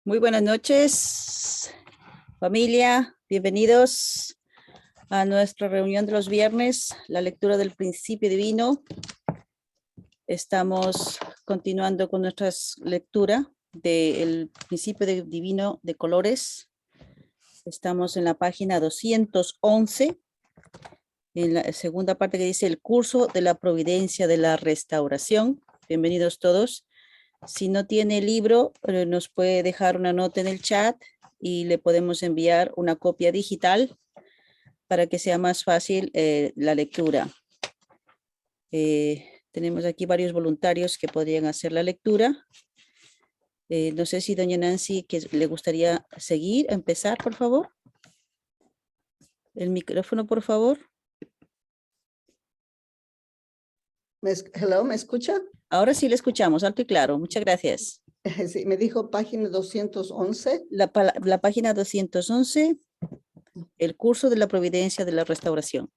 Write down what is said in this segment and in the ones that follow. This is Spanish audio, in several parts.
Muy buenas noches, familia. Bienvenidos a nuestra reunión de los viernes, la lectura del principio divino. Estamos continuando con nuestra lectura del principio divino de colores. Estamos en la página 211, en la segunda parte que dice el curso de la providencia de la restauración. Bienvenidos todos. Si no tiene el libro, nos puede dejar una nota en el chat y le podemos enviar una copia digital para que sea más fácil la lectura. Tenemos aquí varios voluntarios que podrían hacer la lectura. No sé si doña Nancy le gustaría seguir, empezar, por favor. El micrófono, por favor. Hello, ¿me escucha? Ahora sí le escuchamos, alto y claro. Muchas gracias. Sí, me dijo página 211. La página 211, el curso de la providencia de la restauración.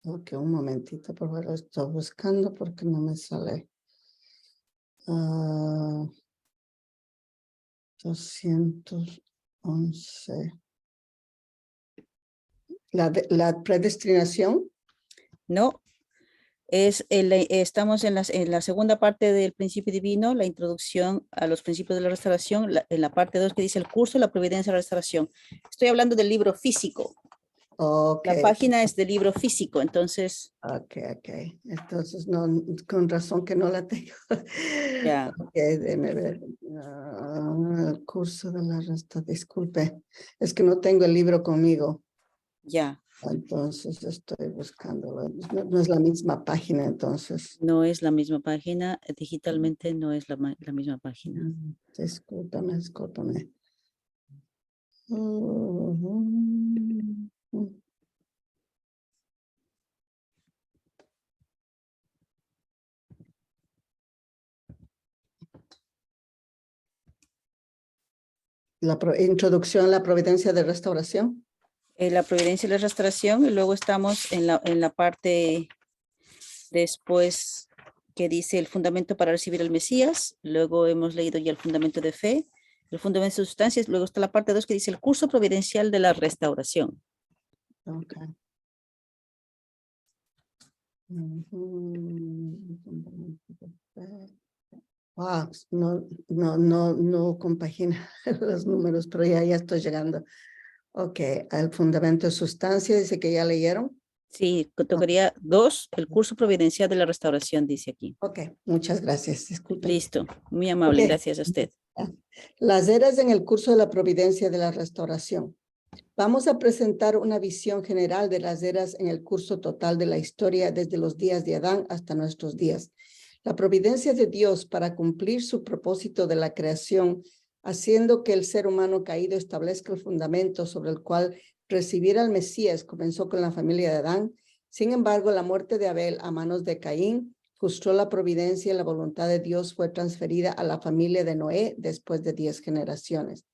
Ok, un momentito, por favor, lo estoy buscando porque no me sale. 211. La predestinación. No. Estamos en la segunda parte del principio divino, la introducción a los principios de la restauración, en la parte 2 que dice el curso de la providencia de la restauración. Estoy hablando del libro físico. Okay. La página es del libro físico, entonces. Ok. Entonces, no, con razón que no la tengo. Ya. Ok, déjeme ver. El curso de la restauración, disculpe. Es que no tengo el libro conmigo. Ya. Entonces estoy buscándolo. No es la misma página, entonces. No es la misma página, digitalmente no es la misma página. Discúlpame. Introducción a la providencia de restauración. La providencia de la restauración, y luego estamos en la parte después que dice el fundamento para recibir al Mesías. Luego hemos leído ya el fundamento de fe, el fundamento de sustancias. Luego está la parte 2 que dice el curso providencial de la restauración. Ok. Wow, no compagina los números, pero ya estoy llegando. Ok, al fundamento de sustancia, dice que ya leyeron. Sí, categoría 2, el curso providencial de la restauración, dice aquí. Ok, muchas gracias, disculpe. Listo, muy amable, gracias a usted. Las eras en el curso de la providencia de la restauración. Vamos a presentar una visión general de las eras en el curso total de la historia desde los días de Adán hasta nuestros días. La providencia de Dios para cumplir su propósito de la creación, haciendo que el ser humano caído establezca el fundamento sobre el cual recibir al Mesías, comenzó con la familia de Adán. Sin embargo, la muerte de Abel a manos de Caín frustró la providencia y la voluntad de Dios fue transferida a la familia de Noé después de 10 generaciones.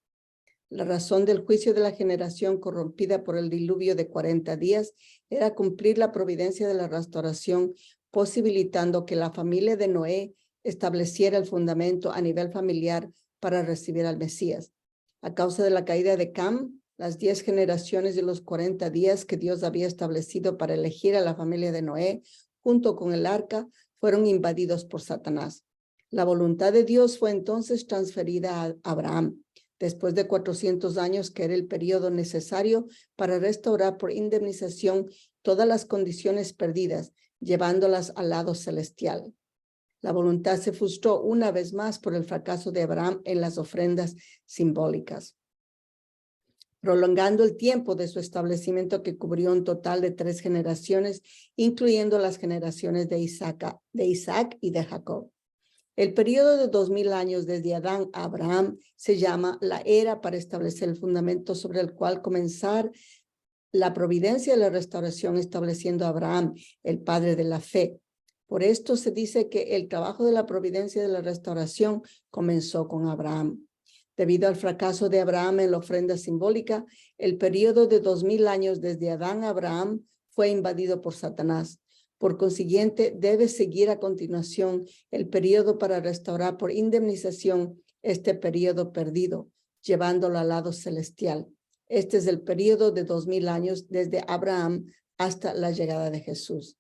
La razón del juicio de la generación corrompida por el diluvio de 40 días era cumplir la providencia de la restauración, posibilitando que la familia de Noé estableciera el fundamento a nivel familiar para recibir al Mesías. A causa de la caída de Cam, las 10 generaciones de los 40 días que Dios había establecido para elegir a la familia de Noé, junto con el arca, fueron invadidos por Satanás. La voluntad de Dios fue entonces transferida a Abraham, después de 400 años, que era el periodo necesario para restaurar por indemnización todas las condiciones perdidas, llevándolas al lado celestial. La voluntad se frustró una vez más por el fracaso de Abraham en las ofrendas simbólicas, prolongando el tiempo de su establecimiento, que cubrió un total de 3 generaciones, incluyendo las generaciones de Isaac y de Jacob. El periodo de 2000 años desde Adán a Abraham se llama la era para establecer el fundamento sobre el cual comenzar la providencia de la restauración, estableciendo a Abraham, el padre de la fe. Por esto se dice que el trabajo de la providencia de la restauración comenzó con Abraham. Debido al fracaso de Abraham en la ofrenda simbólica, el periodo de 2000 años desde Adán a Abraham fue invadido por Satanás. Por consiguiente, debe seguir a continuación el periodo para restaurar por indemnización este periodo perdido. llevándolo al lado celestial. Este es el periodo de 2000 años desde Abraham hasta la llegada de Jesús.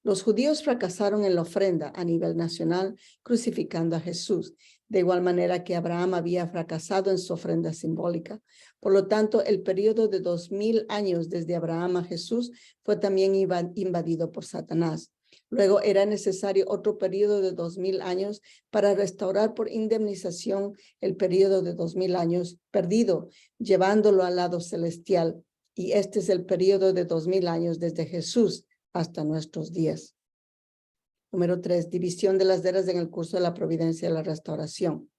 Los judíos fracasaron en la ofrenda a nivel nacional, crucificando a Jesús, de igual manera que Abraham había fracasado en su ofrenda simbólica. Por lo tanto, el periodo de 2000 años desde Abraham a Jesús fue también invadido por Satanás. Luego era necesario otro periodo de 2000 años para restaurar por indemnización el periodo de 2000 años perdido, llevándolo al lado celestial. Y este es el periodo de 2000 años desde Jesús hasta nuestros días. Número 3, división de las eras en el curso de la providencia y la restauración.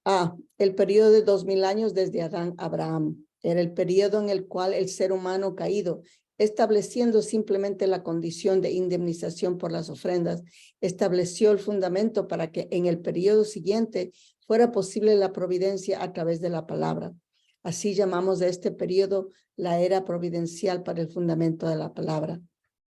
A, el periodo de 2000 años desde Adán a Abraham. Era el periodo en el cual el ser humano caído, estableciendo simplemente la condición de indemnización por las ofrendas, estableció el fundamento para que en el periodo siguiente fuera posible la providencia a través de la palabra. Así llamamos a este periodo la era providencial para el fundamento de la palabra.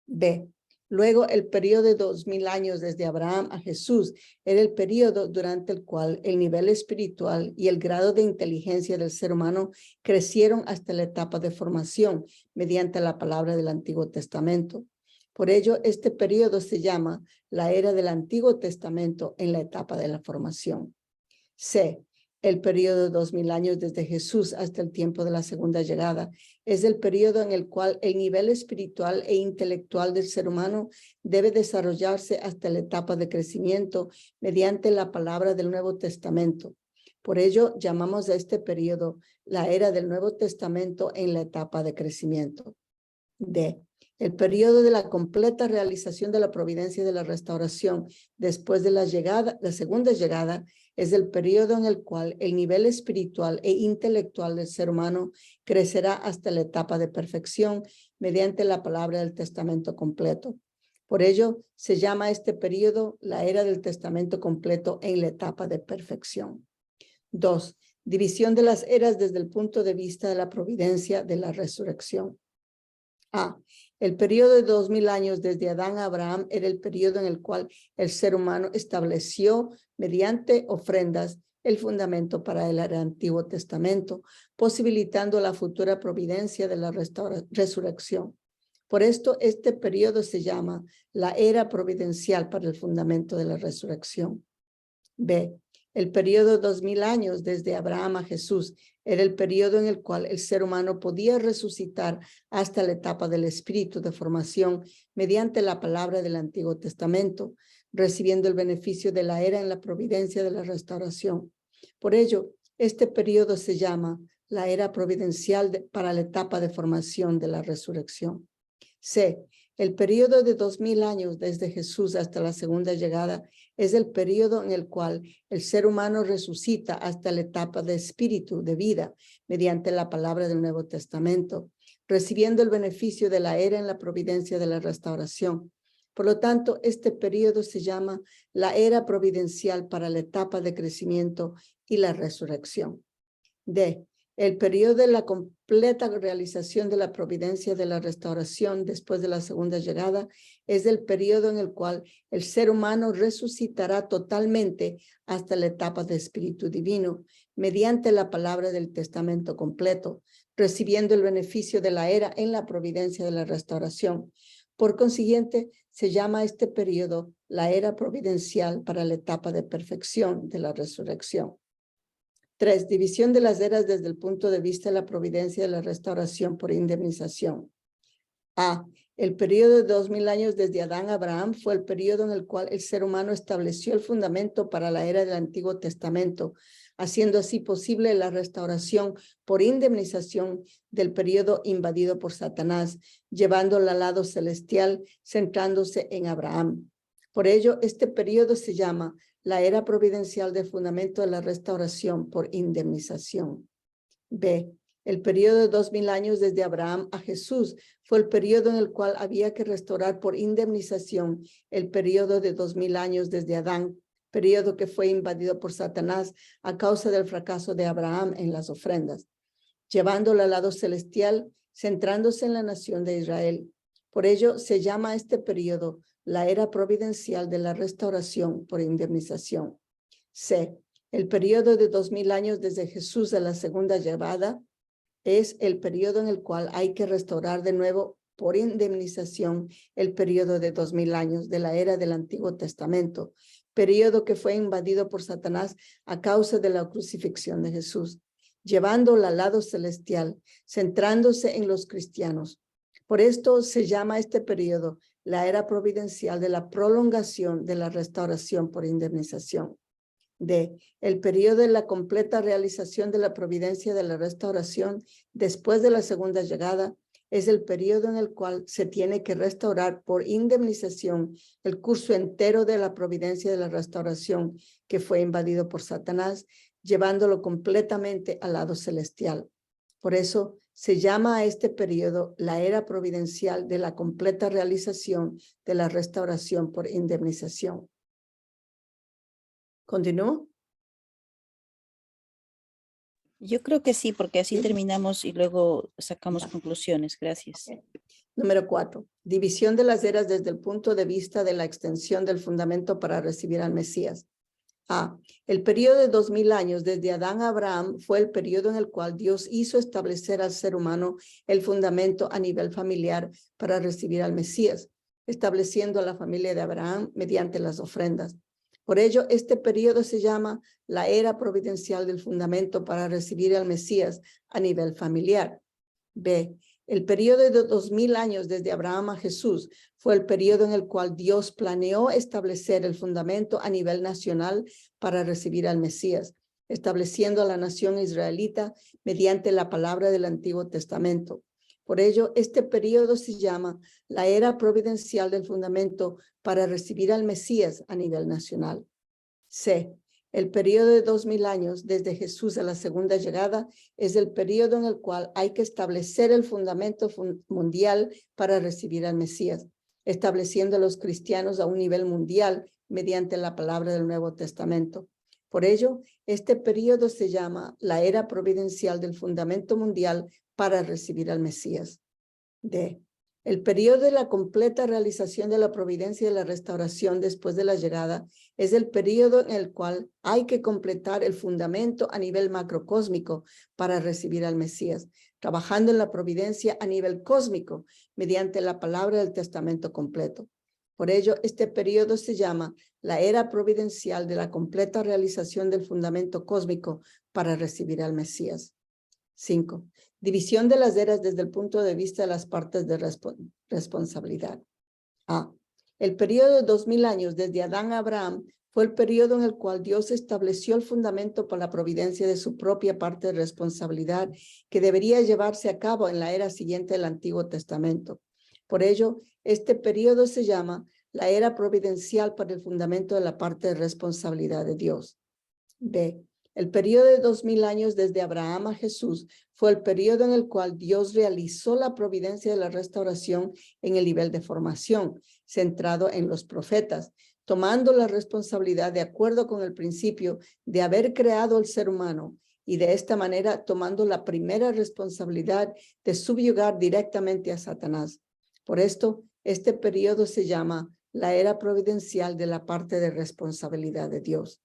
B. Luego, el periodo de 2000 años desde Abraham a Jesús era el periodo durante el cual el nivel espiritual y el grado de inteligencia del ser humano crecieron hasta la etapa de formación mediante la palabra del Antiguo Testamento. Por ello, este periodo se llama la era del Antiguo Testamento en la etapa de la formación. C. El periodo de 2000 años desde Jesús hasta el tiempo de la segunda llegada es el periodo en el cual el nivel espiritual e intelectual del ser humano debe desarrollarse hasta la etapa de crecimiento mediante la palabra del Nuevo Testamento. Por ello, llamamos a este periodo la era del Nuevo Testamento en la etapa de crecimiento. D. El periodo de la completa realización de la providencia y de la restauración después de la segunda llegada es el periodo en el cual el nivel espiritual e intelectual del ser humano crecerá hasta la etapa de perfección mediante la palabra del testamento completo. Por ello, se llama este periodo la era del testamento completo en la etapa de perfección. 2. División de las eras desde el punto de vista de la providencia de la resurrección. A. El periodo de 2000 años desde Adán a Abraham era el periodo en el cual el ser humano estableció mediante ofrendas el fundamento para el Antiguo Testamento, posibilitando la futura providencia de la resurrección. Por esto, este periodo se llama la era providencial para el fundamento de la resurrección. B. El periodo de 2000 años desde Abraham a Jesús era el periodo en el cual el ser humano podía resucitar hasta la etapa del espíritu de formación mediante la palabra del Antiguo Testamento, recibiendo el beneficio de la era en la providencia de la restauración. Por ello, este periodo se llama la era providencial para la etapa de formación de la resurrección. C. El periodo de 2000 años desde Jesús hasta la segunda llegada es el periodo en el cual el ser humano resucita hasta la etapa de espíritu, de vida, mediante la palabra del Nuevo Testamento, recibiendo el beneficio de la era en la providencia de la restauración. Por lo tanto, este periodo se llama la era providencial para la etapa de crecimiento y la resurrección. D. El periodo de la completa realización de la providencia de la restauración después de la segunda llegada es el periodo en el cual el ser humano resucitará totalmente hasta la etapa de espíritu divino mediante la palabra del testamento completo, recibiendo el beneficio de la era en la providencia de la restauración. Por consiguiente, se llama este periodo la era providencial para la etapa de perfección de la resurrección. 3. División de las eras desde el punto de vista de la providencia de la restauración por indemnización. A. El periodo de 2000 años desde Adán a Abraham fue el periodo en el cual el ser humano estableció el fundamento para la era del Antiguo Testamento, haciendo así posible la restauración por indemnización del periodo invadido por Satanás, llevándolo al lado celestial, centrándose en Abraham. Por ello, este periodo se llama la era providencial del fundamento de la restauración por indemnización. B. El periodo de 2000 años desde Abraham a Jesús fue el periodo en el cual había que restaurar por indemnización el periodo de 2000 años desde Adán, periodo que fue invadido por Satanás a causa del fracaso de Abraham en las ofrendas, llevándolo al lado celestial, centrándose en la nación de Israel. Por ello, se llama este periodo la era providencial de la restauración por indemnización. C. El periodo de 2000 años desde Jesús a la segunda llegada es el periodo en el cual hay que restaurar de nuevo por indemnización el periodo de 2000 años de la era del Antiguo Testamento, periodo que fue invadido por Satanás a causa de la crucifixión de Jesús, llevándola al lado celestial, centrándose en los cristianos. Por esto se llama este periodo la era providencial de la prolongación de la restauración por indemnización. D. El periodo de la completa realización de la providencia de la restauración después de la segunda llegada es el periodo en el cual se tiene que restaurar por indemnización el curso entero de la providencia de la restauración que fue invadido por Satanás, llevándolo completamente al lado celestial. Por eso se llama a este periodo la era providencial de la completa realización de la restauración por indemnización. ¿Continúo? Yo creo que sí, porque así Sí. terminamos y luego sacamos Ya. conclusiones. Gracias. Número 4. División de las eras desde el punto de vista de la extensión del fundamento para recibir al Mesías. A. El periodo de 2000 años desde Adán a Abraham fue el periodo en el cual Dios hizo establecer al ser humano el fundamento a nivel familiar para recibir al Mesías, estableciendo a la familia de Abraham mediante las ofrendas. Por ello, este periodo se llama la era providencial del fundamento para recibir al Mesías a nivel familiar. B. El periodo de 2000 años desde Abraham a Jesús fue el periodo en el cual Dios planeó establecer el fundamento a nivel nacional para recibir al Mesías, estableciendo a la nación israelita mediante la palabra del Antiguo Testamento. Por ello, este periodo se llama la era providencial del fundamento para recibir al Mesías a nivel nacional. C. El periodo de 2000 años desde Jesús a la segunda llegada es el periodo en el cual hay que establecer el fundamento mundial para recibir al Mesías, estableciendo a los cristianos a un nivel mundial mediante la palabra del Nuevo Testamento. Por ello, este periodo se llama la era providencial del fundamento mundial para recibir al Mesías. D. El periodo de la completa realización de la providencia y la restauración después de la llegada es el periodo en el cual hay que completar el fundamento a nivel macrocósmico para recibir al Mesías, trabajando en la providencia a nivel cósmico mediante la palabra del testamento completo. Por ello, este periodo se llama la era providencial de la completa realización del fundamento cósmico para recibir al Mesías. 5. División de las eras desde el punto de vista de las partes de responsabilidad. A. El periodo de 2000 años desde Adán a Abraham fue el periodo en el cual Dios estableció el fundamento para la providencia de su propia parte de responsabilidad que debería llevarse a cabo en la era siguiente del Antiguo Testamento. Por ello, este periodo se llama la era providencial para el fundamento de la parte de responsabilidad de Dios. B. El periodo de 2000 años desde Abraham a Jesús fue el periodo en el cual Dios realizó la providencia de la restauración en el nivel de formación, centrado en los profetas, tomando la responsabilidad de acuerdo con el principio de haber creado al ser humano y de esta manera tomando la primera responsabilidad de subyugar directamente a Satanás. Por esto, este periodo se llama la era providencial de la parte de responsabilidad de Dios.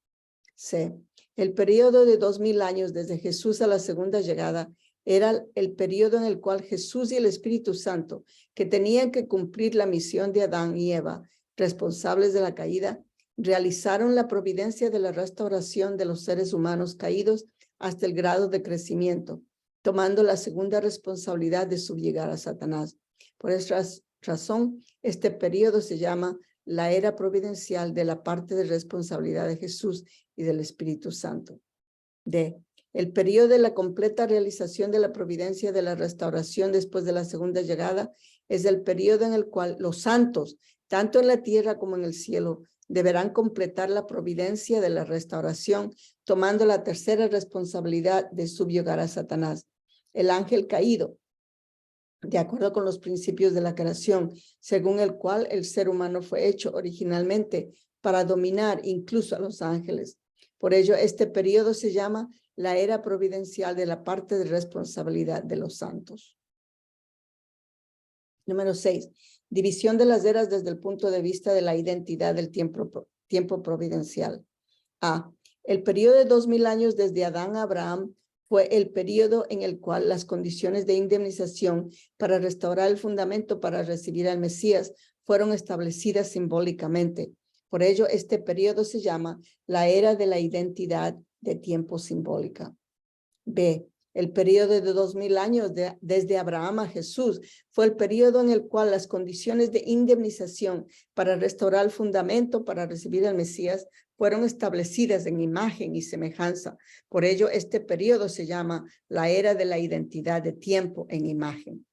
C. El periodo de 2000 años desde Jesús a la segunda llegada era el periodo en el cual Jesús y el Espíritu Santo, que tenían que cumplir la misión de Adán y Eva, responsables de la caída, realizaron la providencia de la restauración de los seres humanos caídos hasta el grado de crecimiento, tomando la segunda responsabilidad de subyugar a Satanás. Por esta razón, este periodo se llama la era providencial de la parte de responsabilidad de Jesús y del Espíritu Santo. D. El periodo de la completa realización de la providencia de la restauración después de la segunda llegada es el periodo en el cual los santos, tanto en la tierra como en el cielo, deberán completar la providencia de la restauración, tomando la tercera responsabilidad de subyugar a Satanás, el ángel caído, de acuerdo con los principios de la creación, según el cual el ser humano fue hecho originalmente para dominar incluso a los ángeles. Por ello, este periodo se llama la era providencial de la parte de responsabilidad de los santos. Número 6. División de las eras desde el punto de vista de la identidad del tiempo providencial. A. El periodo de 2000 años desde Adán a Abraham fue el periodo en el cual las condiciones de indemnización para restaurar el fundamento para recibir al Mesías fueron establecidas simbólicamente. Por ello, este periodo se llama la era de la identidad de tiempo simbólica. B. El periodo de 2000 años desde Abraham a Jesús fue el periodo en el cual las condiciones de indemnización para restaurar el fundamento para recibir al Mesías fueron establecidas en imagen y semejanza. Por ello, este periodo se llama la era de la identidad de tiempo en imagen.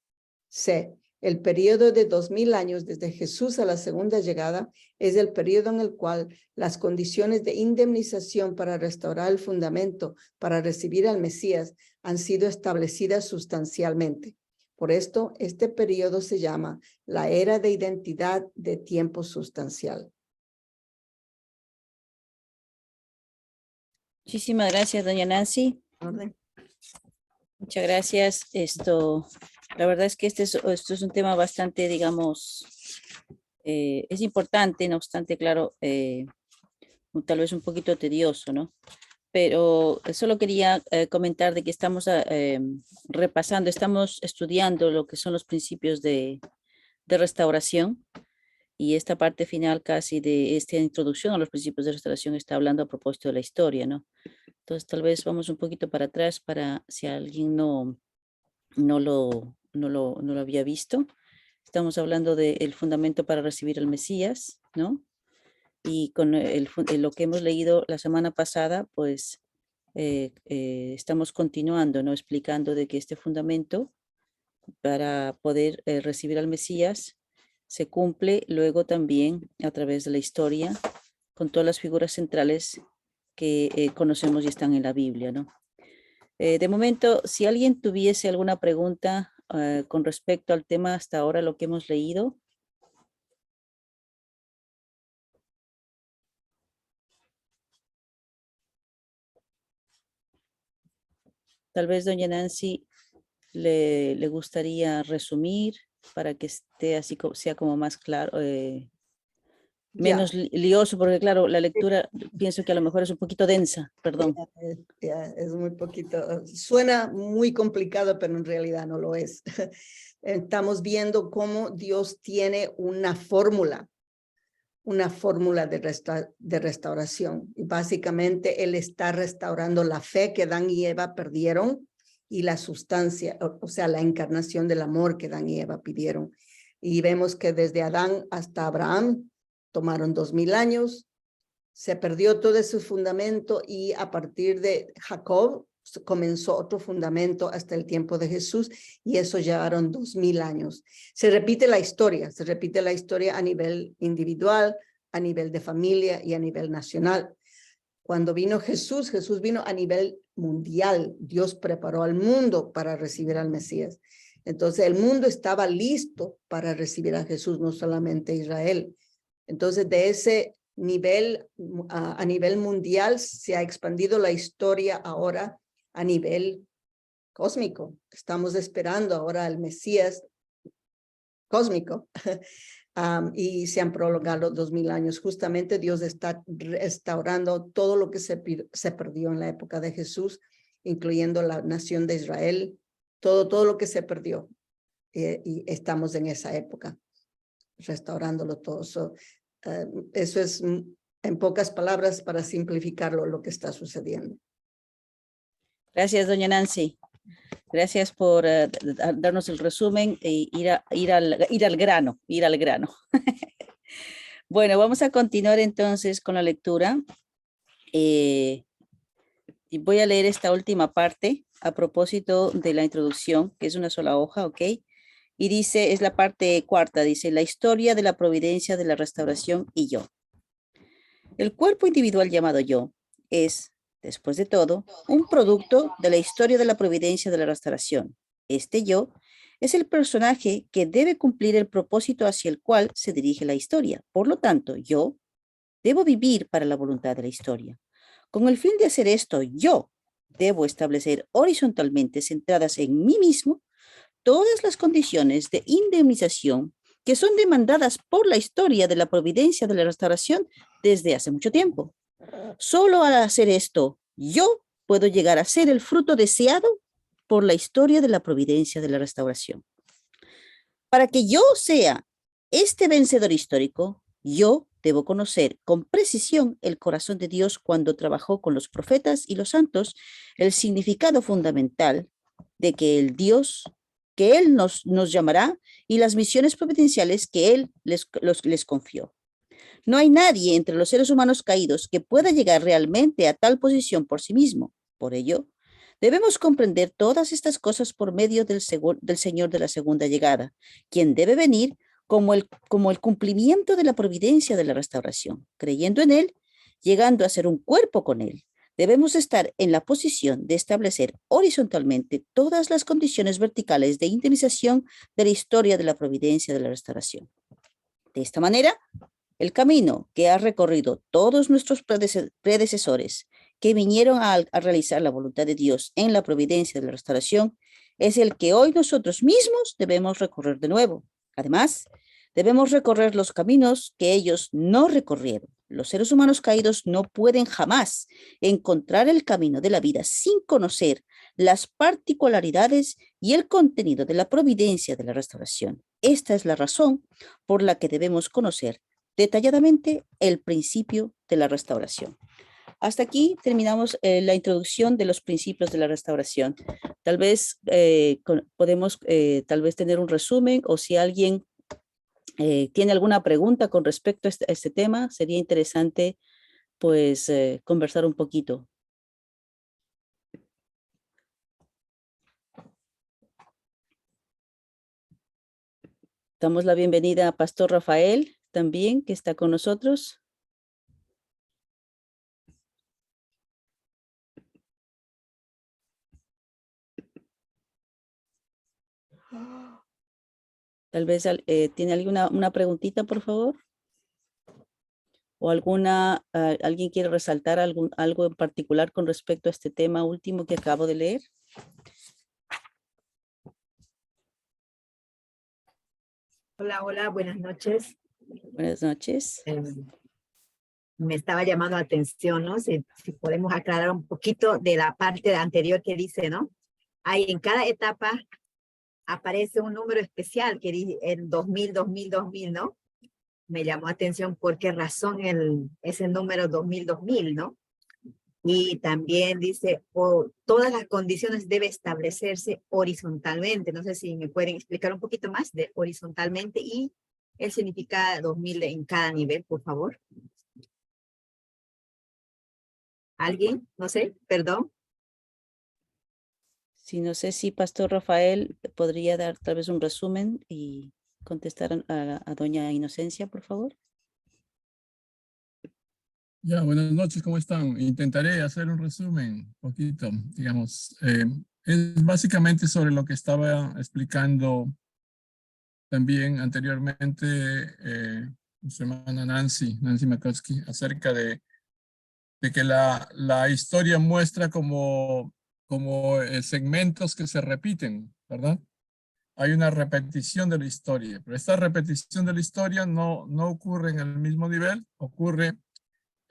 C. El periodo de 2000 años desde Jesús a la segunda llegada es el periodo en el cual las condiciones de indemnización para restaurar el fundamento para recibir al Mesías han sido establecidas sustancialmente. Por esto, este periodo se llama la era de identidad de tiempo sustancial. Muchísimas gracias, doña Nancy. ¿Orden? Muchas gracias. La verdad es que esto es un tema bastante, digamos, es importante, no obstante, claro, tal vez un poquito tedioso, ¿no? Pero solo quería comentar de que estamos repasando, estamos estudiando lo que son los principios de restauración, y esta parte final casi de esta introducción a los principios de restauración está hablando a propósito de la historia, ¿no? Entonces tal vez vamos un poquito para atrás para si alguien no lo había visto. Estamos hablando del fundamento para recibir al Mesías, ¿no? Y con lo que hemos leído la semana pasada, pues estamos continuando, ¿no? Explicando de que este fundamento para poder recibir al Mesías se cumple luego también a través de la historia con todas las figuras centrales que conocemos y están en la Biblia, ¿no? De momento, si alguien tuviese alguna pregunta con respecto al tema hasta ahora, lo que hemos leído. Tal vez doña Nancy le gustaría resumir para que esté así, sea como más claro, menos lioso, porque claro, la lectura pienso que a lo mejor es un poquito densa, perdón. Es muy poquito, suena muy complicado, pero en realidad no lo es. Estamos viendo cómo Dios tiene una fórmula de restauración. Y básicamente Él está restaurando la fe que Adán y Eva perdieron y la sustancia, o sea, la encarnación del amor que Adán y Eva pidieron. Y vemos que desde Adán hasta Abraham tomaron 2000 años, se perdió todo ese fundamento y a partir de Jacob comenzó otro fundamento hasta el tiempo de Jesús y eso llevaron 2000 años. Se repite la historia a nivel individual, a nivel de familia y a nivel nacional. Cuando vino Jesús, Jesús vino a nivel mundial. Dios preparó al mundo para recibir al Mesías. Entonces el mundo estaba listo para recibir a Jesús, no solamente Israel. Entonces de ese nivel, a nivel mundial, se ha expandido la historia ahora a nivel cósmico. Estamos esperando ahora al Mesías cósmico. Y se han prolongado 2000 años. Justamente Dios está restaurando todo lo que se perdió en la época de Jesús, incluyendo la nación de Israel, todo lo que se perdió. Y estamos en esa época, restaurándolo todo. Eso es, en pocas palabras, para simplificarlo, lo que está sucediendo. Gracias, doña Nancy. Gracias por darnos el resumen e ir al grano. Bueno, vamos a continuar entonces con la lectura. Y voy a leer esta última parte a propósito de la introducción, que es una sola hoja, ¿ok? Y dice, es la parte cuarta, dice, la historia de la providencia de la restauración y yo. El cuerpo individual llamado yo es, después de todo, un producto de la historia de la providencia de la restauración. Este yo es el personaje que debe cumplir el propósito hacia el cual se dirige la historia. Por lo tanto, yo debo vivir para la voluntad de la historia. Con el fin de hacer esto, yo debo establecer horizontalmente, centradas en mí mismo, todas las condiciones de indemnización que son demandadas por la historia de la providencia de la restauración desde hace mucho tiempo. Solo al hacer esto, yo puedo llegar a ser el fruto deseado por la historia de la providencia de la restauración. Para que yo sea este vencedor histórico, yo debo conocer con precisión el corazón de Dios cuando trabajó con los profetas y los santos, el significado fundamental de que el Dios que Él nos llamará y las misiones providenciales que Él les confió. No hay nadie entre los seres humanos caídos que pueda llegar realmente a tal posición por sí mismo. Por ello, debemos comprender todas estas cosas por medio del Señor de la segunda llegada, quien debe venir como el cumplimiento de la providencia de la restauración. Creyendo en Él, llegando a ser un cuerpo con Él, debemos estar en la posición de establecer horizontalmente todas las condiciones verticales de indemnización de la historia de la providencia de la restauración. De esta manera, el camino que ha recorrido todos nuestros predecesores que vinieron a realizar la voluntad de Dios en la providencia de la restauración es el que hoy nosotros mismos debemos recorrer de nuevo. Además, debemos recorrer los caminos que ellos no recorrieron. Los seres humanos caídos no pueden jamás encontrar el camino de la vida sin conocer las particularidades y el contenido de la providencia de la restauración. Esta es la razón por la que debemos conocer detalladamente el principio de la restauración. Hasta aquí terminamos la introducción de los principios de la restauración. Tal vez podemos tal vez tener un resumen, o si alguien tiene alguna pregunta con respecto a este tema, sería interesante pues conversar un poquito. Damos la bienvenida a Pastor Rafael también, que está con nosotros. Tal vez tiene alguna una preguntita, por favor. ¿O alguien quiere resaltar algo en particular con respecto a este tema último que acabo de leer? Hola, hola, buenas noches. Buenas noches. Me estaba llamando la atención, ¿no? Si podemos aclarar un poquito de la parte anterior que dice, ¿no? Hay en cada etapa aparece un número especial que dice en 2000, 2000, 2000, ¿no? Me llamó la atención por qué razón ese número 2000, 2000, ¿no? Y también dice, todas las condiciones deben establecerse horizontalmente. No sé si me pueden explicar un poquito más de horizontalmente y el significado 2000 en cada nivel, por favor. ¿Alguien? No sé, perdón. Sí, no sé si Pastor Rafael podría dar tal vez un resumen y contestar a doña Inocencia, por favor. Ya, buenas noches, ¿cómo están? Intentaré hacer un resumen, un poquito, digamos. Es básicamente sobre lo que estaba explicando también anteriormente su hermana Nancy Makowski, acerca de que la historia muestra como segmentos que se repiten, ¿verdad? Hay una repetición de la historia, pero esta repetición de la historia no ocurre en el mismo nivel, ocurre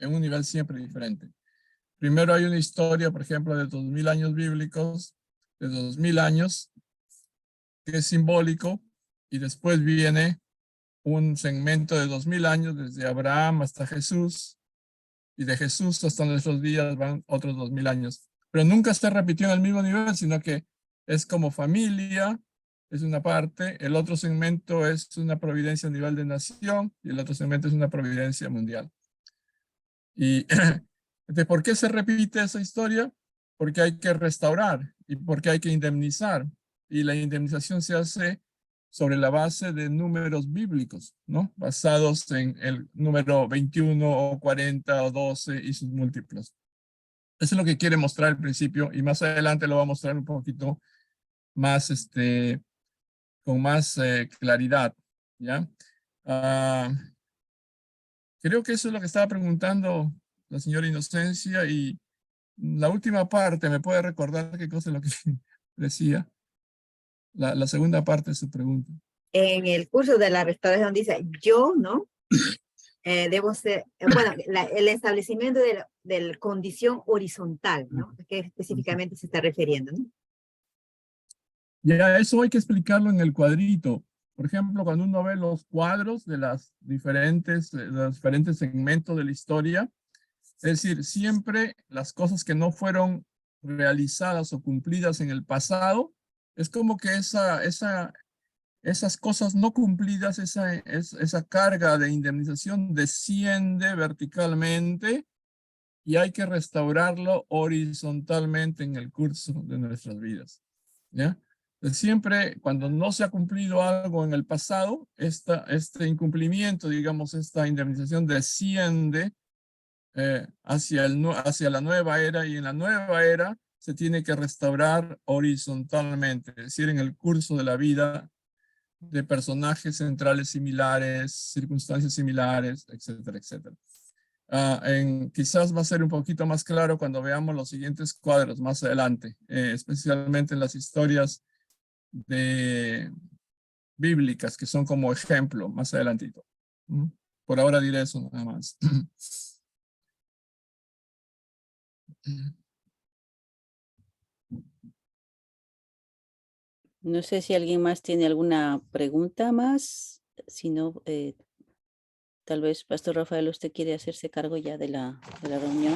en un nivel siempre diferente. Primero hay una historia, por ejemplo, de 2000 años bíblicos, de 2000 años, que es simbólico, y después viene un segmento de 2000 años, desde Abraham hasta Jesús, y de Jesús hasta nuestros días van otros 2000 años. Pero nunca se repitió en el mismo nivel, sino que es como familia, es una parte, el otro segmento es una providencia a nivel de nación, y el otro segmento es una providencia mundial. Y ¿de por qué se repite esa historia? Porque hay que restaurar y porque hay que indemnizar. Y la indemnización se hace sobre la base de números bíblicos, ¿no? Basados en el número 21 o 40 o 12 y sus múltiplos. Eso es lo que quiere mostrar al principio y más adelante lo va a mostrar un poquito más, con más claridad, ¿ya? Creo que eso es lo que estaba preguntando la señora Inocencia, y la última parte, ¿me puede recordar qué cosa es lo que decía? La segunda parte de su pregunta. En el curso de la restauración dice, yo, ¿no? debo ser, bueno, el establecimiento de la condición horizontal, ¿no? ¿A qué específicamente se está refiriendo, ¿no? Ya eso hay que explicarlo en el cuadrito. Por ejemplo, cuando uno ve los cuadros de los diferentes segmentos de la historia, es decir, siempre las cosas que no fueron realizadas o cumplidas en el pasado, es como que esas cosas no cumplidas, esa carga de indemnización desciende verticalmente y hay que restaurarlo horizontalmente en el curso de nuestras vidas. ¿Ya? Siempre cuando no se ha cumplido algo en el pasado, este incumplimiento, digamos, esta indemnización desciende hacia la nueva era, y en la nueva era se tiene que restaurar horizontalmente, es decir, en el curso de la vida de personajes centrales similares, circunstancias similares, etcétera, etcétera. Quizás va a ser un poquito más claro cuando veamos los siguientes cuadros más adelante, especialmente en las historias bíblicas que son como ejemplo más adelantito. Por ahora diré eso nada más. No sé si alguien más tiene alguna pregunta más. Si no, tal vez, Pastor Rafael, usted quiere hacerse cargo ya de la reunión.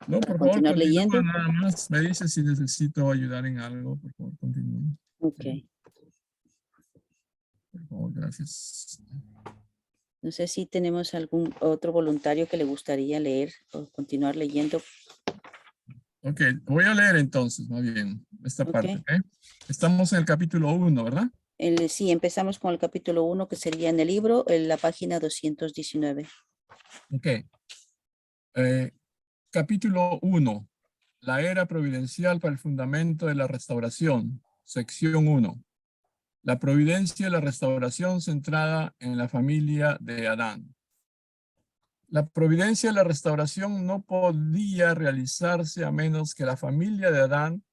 No, Para por favor, continuar continúa leyendo. nada más. Me dice si necesito ayudar en algo. Por favor, continúe. Ok. Por favor, gracias. No sé si tenemos algún otro voluntario que le gustaría leer o continuar leyendo. Ok, voy a leer entonces, más bien, esta Ok. parte. ¿Okay? Estamos en el capítulo 1, ¿verdad? Sí, empezamos con el capítulo 1, que sería en el libro, en la página 219. Ok. Capítulo 1. La era providencial para el fundamento de la restauración. Sección 1. La providencia y la restauración centrada en la familia de Adán. La providencia y la restauración no podía realizarse a menos que la familia de Adán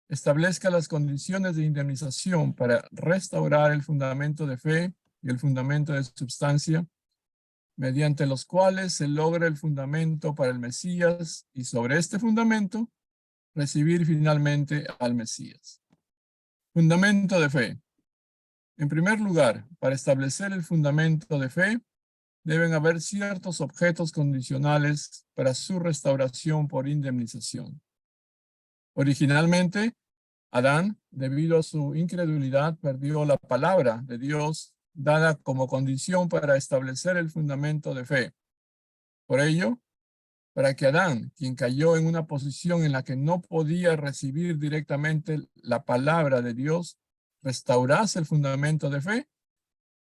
establezca las condiciones de indemnización para restaurar el fundamento de fe y el fundamento de substancia, mediante los cuales se logra el fundamento para el Mesías y sobre este fundamento recibir finalmente al Mesías. Fundamento de fe. En primer lugar, para establecer el fundamento de fe, deben haber ciertos objetos condicionales para su restauración por indemnización. Originalmente, Adán, debido a su incredulidad, perdió la palabra de Dios dada como condición para establecer el fundamento de fe. Por ello, para que Adán, quien cayó en una posición en la que no podía recibir directamente la palabra de Dios, restaurase el fundamento de fe,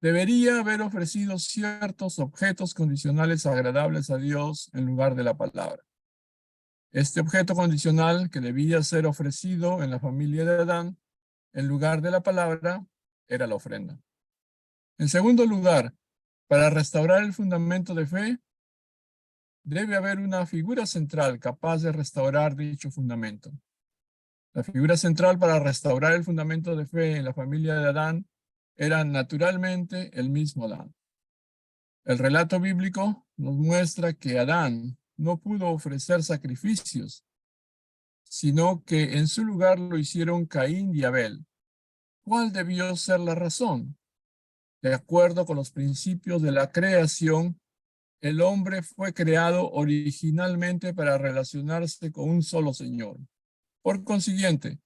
debería haber ofrecido ciertos objetos condicionales agradables a Dios en lugar de la palabra. Este objeto condicional que debía ser ofrecido en la familia de Adán, en lugar de la palabra, era la ofrenda. En segundo lugar, para restaurar el fundamento de fe, debe haber una figura central capaz de restaurar dicho fundamento. La figura central para restaurar el fundamento de fe en la familia de Adán era naturalmente el mismo Adán. El relato bíblico nos muestra que Adán no pudo ofrecer sacrificios, sino que en su lugar lo hicieron Caín y Abel. ¿Cuál debió ser la razón? De acuerdo con los principios de la creación, el hombre fue creado originalmente para relacionarse con un solo Señor. Por consiguiente,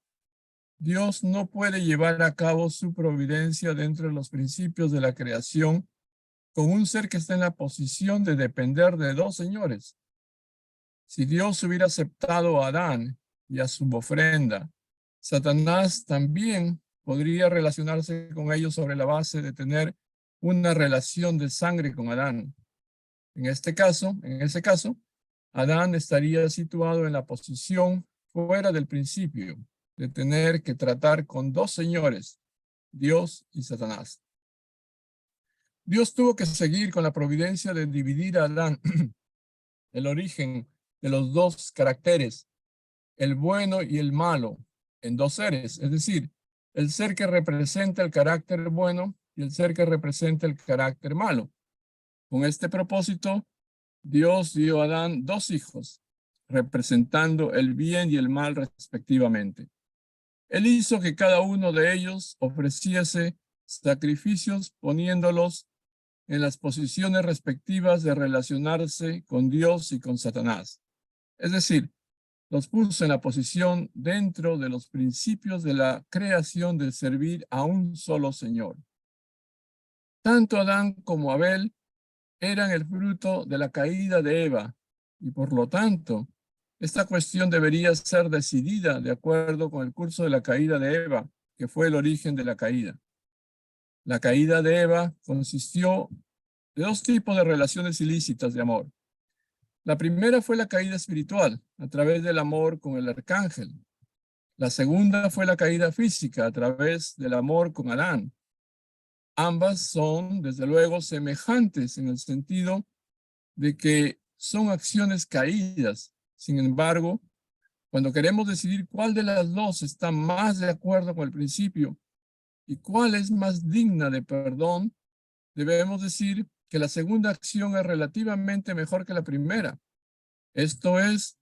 Dios no puede llevar a cabo su providencia dentro de los principios de la creación con un ser que está en la posición de depender de dos señores. Si Dios hubiera aceptado a Adán y a su ofrenda, Satanás también podría relacionarse con ellos sobre la base de tener una relación de sangre con Adán. En ese caso, Adán estaría situado en la posición fuera del principio de tener que tratar con dos señores, Dios y Satanás. Dios tuvo que seguir con la providencia de dividir a Adán, el origen de los dos caracteres, el bueno y el malo, en dos seres, es decir, el ser que representa el carácter bueno y el ser que representa el carácter malo. Con este propósito, Dios dio a Adán 2 hijos, representando el bien y el mal respectivamente. Él hizo que cada uno de ellos ofreciese sacrificios poniéndolos en las posiciones respectivas de relacionarse con Dios y con Satanás. Es decir, los puso en la posición dentro de los principios de la creación de servir a un solo Señor. Tanto Adán como Abel eran el fruto de la caída de Eva y por lo tanto, esta cuestión debería ser decidida de acuerdo con el curso de la caída de Eva, que fue el origen de la caída. La caída de Eva consistió de 2 tipos de relaciones ilícitas de amor. La primera fue la caída espiritual, a través del amor con el arcángel. La segunda fue la caída física, a través del amor con Adán. Ambas son, desde luego, semejantes en el sentido de que son acciones caídas. Sin embargo, cuando queremos decidir cuál de las 2 está más de acuerdo con el principio y cuál es más digna de perdón, debemos decir que la segunda acción es relativamente mejor que la primera. Esto es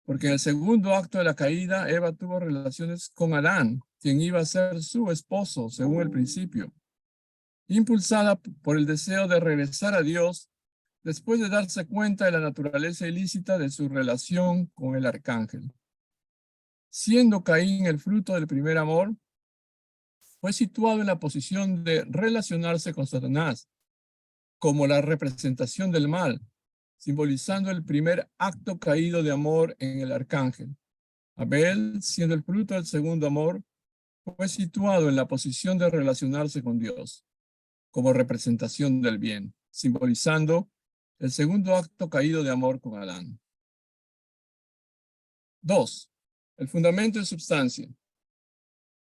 porque en el segundo acto de la caída, Eva tuvo relaciones con Adán, quien iba a ser su esposo, según el principio. Impulsada por el deseo de regresar a Dios, después de darse cuenta de la naturaleza ilícita de su relación con el arcángel. Siendo Caín el fruto del primer amor, fue situado en la posición de relacionarse con Satanás, como la representación del mal, simbolizando el primer acto caído de amor en el arcángel. Abel, siendo el fruto del segundo amor, fue situado en la posición de relacionarse con Dios, como representación del bien, simbolizando el segundo acto caído de amor con Adán. 2. El fundamento de substancia.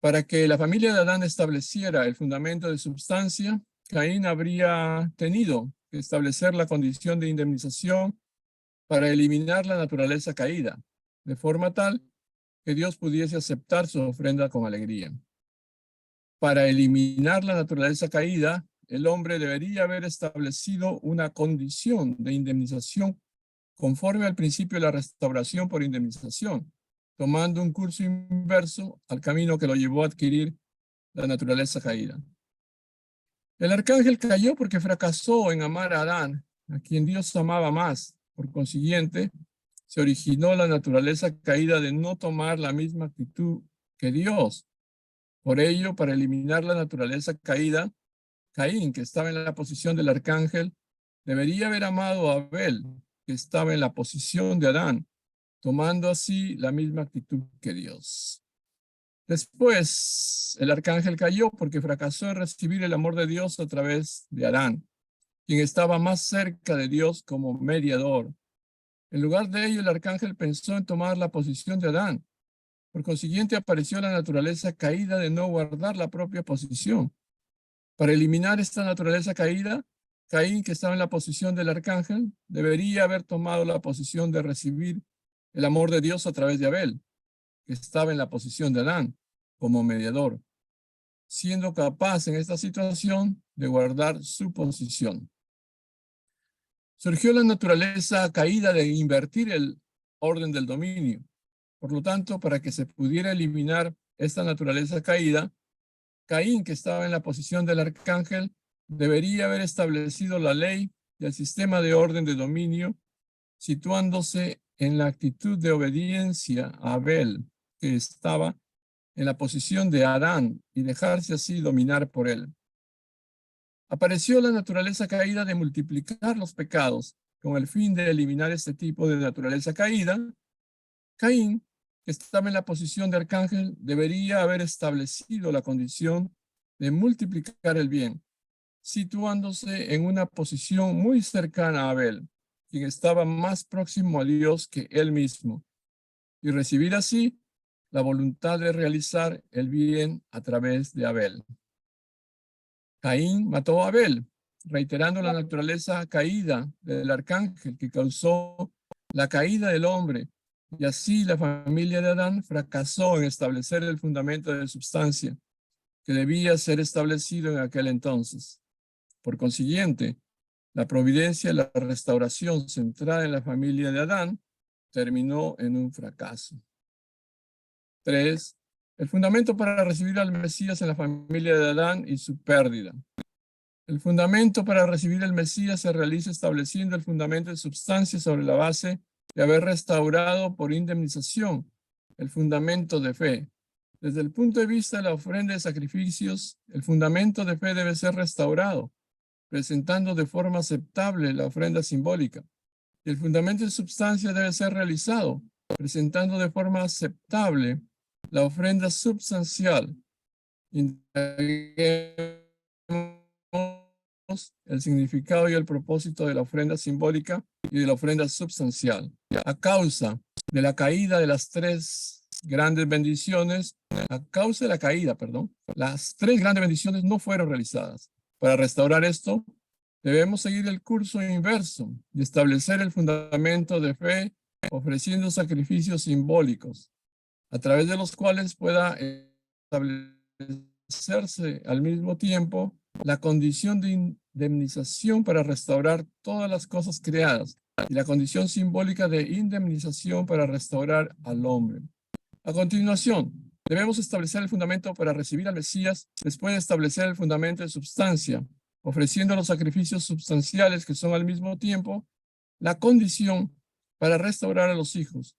Para que la familia de Adán estableciera el fundamento de substancia, Caín habría tenido que establecer la condición de indemnización para eliminar la naturaleza caída, de forma tal que Dios pudiese aceptar su ofrenda con alegría. Para eliminar la naturaleza caída, el hombre debería haber establecido una condición de indemnización conforme al principio de la restauración por indemnización, tomando un curso inverso al camino que lo llevó a adquirir la naturaleza caída. El arcángel cayó porque fracasó en amar a Adán, a quien Dios amaba más. Por consiguiente, se originó la naturaleza caída de no tomar la misma actitud que Dios. Por ello, para eliminar la naturaleza caída, Caín, que estaba en la posición del arcángel, debería haber amado a Abel, que estaba en la posición de Adán, tomando así la misma actitud que Dios. Después, el arcángel cayó porque fracasó en recibir el amor de Dios a través de Adán, quien estaba más cerca de Dios como mediador. En lugar de ello, el arcángel pensó en tomar la posición de Adán. Por consiguiente, apareció la naturaleza caída de no guardar la propia posición. Para eliminar esta naturaleza caída, Caín, que estaba en la posición del arcángel, debería haber tomado la posición de recibir el amor de Dios a través de Abel, que estaba en la posición de Adán, como mediador, siendo capaz en esta situación de guardar su posición. Surgió la naturaleza caída de invertir el orden del dominio. Por lo tanto, para que se pudiera eliminar esta naturaleza caída, Caín, que estaba en la posición del arcángel, debería haber establecido la ley del sistema de orden de dominio, situándose en la actitud de obediencia a Abel, que estaba en la posición de Adán, y dejarse así dominar por él. Apareció la naturaleza caída de multiplicar los pecados. Con el fin de eliminar este tipo de naturaleza caída, Caín, que estaba en la posición de arcángel, debería haber establecido la condición de multiplicar el bien, situándose en una posición muy cercana a Abel, quien estaba más próximo a Dios que él mismo, y recibir así la voluntad de realizar el bien a través de Abel. Caín mató a Abel, reiterando la naturaleza caída del arcángel que causó la caída del hombre, y así la familia de Adán fracasó en establecer el fundamento de substancia que debía ser establecido en aquel entonces. Por consiguiente, La providencia y la restauración centrada en la familia de Adán terminó en un fracaso. 3. El fundamento para recibir al Mesías en la familia de Adán y su pérdida. El fundamento para recibir el Mesías se realiza estableciendo el fundamento de substancia sobre la base de haber restaurado por indemnización el fundamento de fe. Desde el punto de vista de la ofrenda de sacrificios, el fundamento de fe debe ser restaurado, presentando de forma aceptable la ofrenda simbólica. Y el fundamento de substancia debe ser realizado, presentando de forma aceptable la ofrenda substancial. El significado y el propósito de la ofrenda simbólica y de la ofrenda substancial. A causa de la caída de las tres grandes bendiciones, las tres grandes bendiciones no fueron realizadas. Para restaurar esto, debemos seguir el curso inverso y establecer el fundamento de fe ofreciendo sacrificios simbólicos, a través de los cuales pueda establecerse al mismo tiempo la condición de indemnización para restaurar todas las cosas creadas y la condición simbólica de indemnización para restaurar al hombre. A continuación, debemos establecer el fundamento para recibir al Mesías después de establecer el fundamento de substancia, ofreciendo los sacrificios substanciales que son al mismo tiempo la condición para restaurar a los hijos.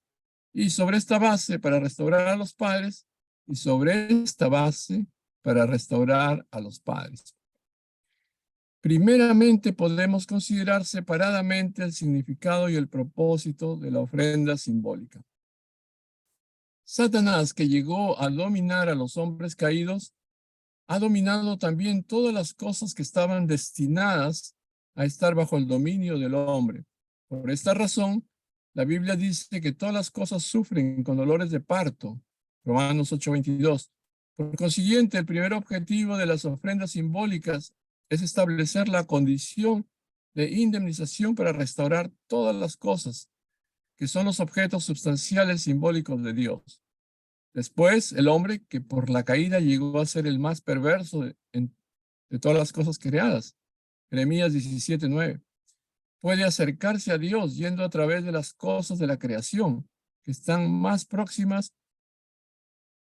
Y sobre esta base para restaurar a los padres, y sobre esta base para restaurar a los padres. Primeramente podemos considerar separadamente el significado y el propósito de la ofrenda simbólica. Satanás, que llegó a dominar a los hombres caídos, ha dominado también todas las cosas que estaban destinadas a estar bajo el dominio del hombre. Por esta razón, la Biblia dice que todas las cosas sufren con dolores de parto. Romanos 8:22. Por consiguiente, el primer objetivo de las ofrendas simbólicas es establecer la condición de indemnización para restaurar todas las cosas, que son los objetos sustanciales simbólicos de Dios. Después, el hombre, que por la caída llegó a ser el más perverso de todas las cosas creadas, Jeremías 17:9, puede acercarse a Dios yendo a través de las cosas de la creación, que están más próximas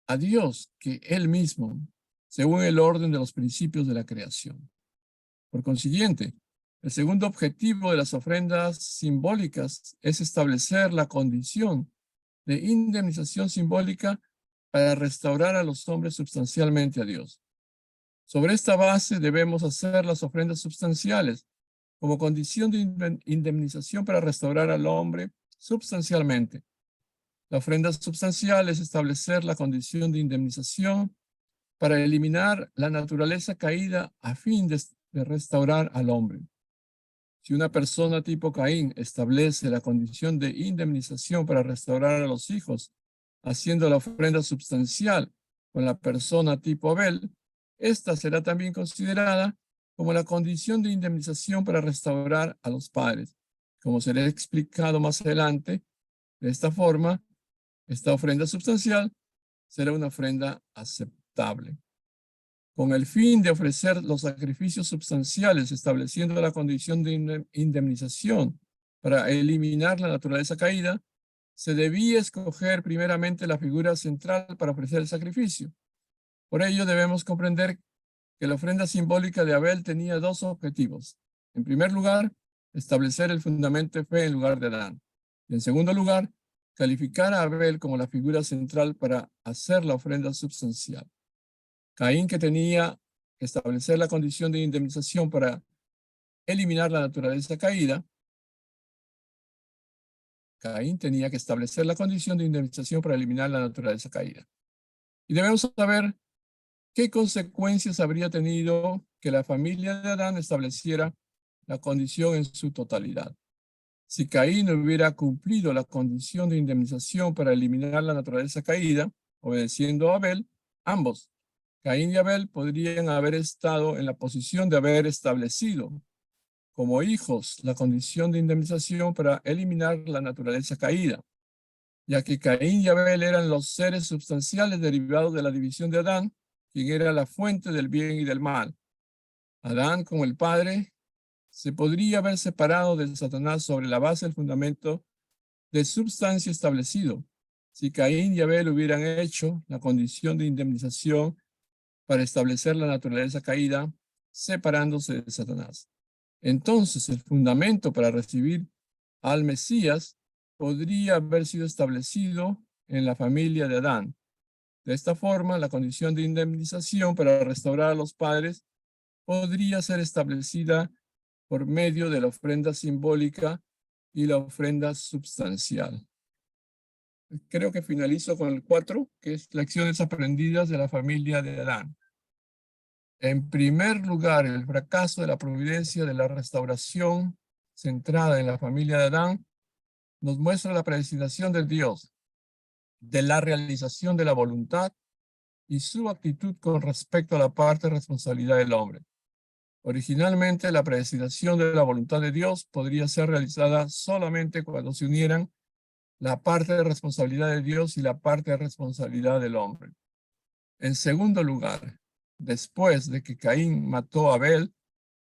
a Dios que Él mismo, según el orden de los principios de la creación. Por consiguiente, el segundo objetivo de las ofrendas simbólicas es establecer la condición de indemnización simbólica para restaurar a los hombres sustancialmente a Dios. Sobre esta base debemos hacer las ofrendas substanciales como condición de indemnización para restaurar al hombre substancialmente. La ofrenda substancial es establecer la condición de indemnización para eliminar la naturaleza caída a fin de restaurar al hombre. Si una persona tipo Caín establece la condición de indemnización para restaurar a los hijos, haciendo la ofrenda substancial con la persona tipo Abel, esta será también considerada como la condición de indemnización para restaurar a los padres. Como será explicado más adelante, de esta forma, esta ofrenda substancial será una ofrenda aceptable. Con el fin de ofrecer los sacrificios substanciales, estableciendo la condición de indemnización para eliminar la naturaleza caída, se debía escoger primeramente la figura central para ofrecer el sacrificio. Por ello debemos comprender que la ofrenda simbólica de Abel tenía dos objetivos. En primer lugar, establecer el fundamento de fe en lugar de Adán. Y en segundo lugar, calificar a Abel como la figura central para hacer la ofrenda substancial. Caín, que tenía que establecer la condición de indemnización para eliminar la naturaleza caída, Caín tenía que establecer la condición de indemnización para eliminar la naturaleza caída. Y debemos saber qué consecuencias habría tenido que la familia de Adán estableciera la condición en su totalidad. Si Caín hubiera cumplido la condición de indemnización para eliminar la naturaleza caída, obedeciendo a Abel, ambos, Caín y Abel, podrían haber estado en la posición de haber establecido como hijos la condición de indemnización para eliminar la naturaleza caída, ya que Caín y Abel eran los seres substanciales derivados de la división de Adán, quien era la fuente del bien y del mal. Adán, como el padre, se podría haber separado de Satanás sobre la base del fundamento de substancia establecido, si Caín y Abel hubieran hecho la condición de indemnización para establecer la naturaleza caída, separándose de Satanás. Entonces, el fundamento para recibir al Mesías podría haber sido establecido en la familia de Adán. De esta forma, la condición de indemnización para restaurar a los padres podría ser establecida por medio de la ofrenda simbólica y la ofrenda substancial. Creo que finalizo con el 4, que es lecciones aprendidas de la familia de Adán. En primer lugar, el fracaso de la providencia de la restauración centrada en la familia de Adán nos muestra la predestinación de Dios, de la realización de la voluntad y su actitud con respecto a la parte de responsabilidad del hombre. Originalmente, la predestinación de la voluntad de Dios podría ser realizada solamente cuando se unieran la parte de responsabilidad de Dios y la parte de responsabilidad del hombre. En segundo lugar, después de que Caín mató a Abel,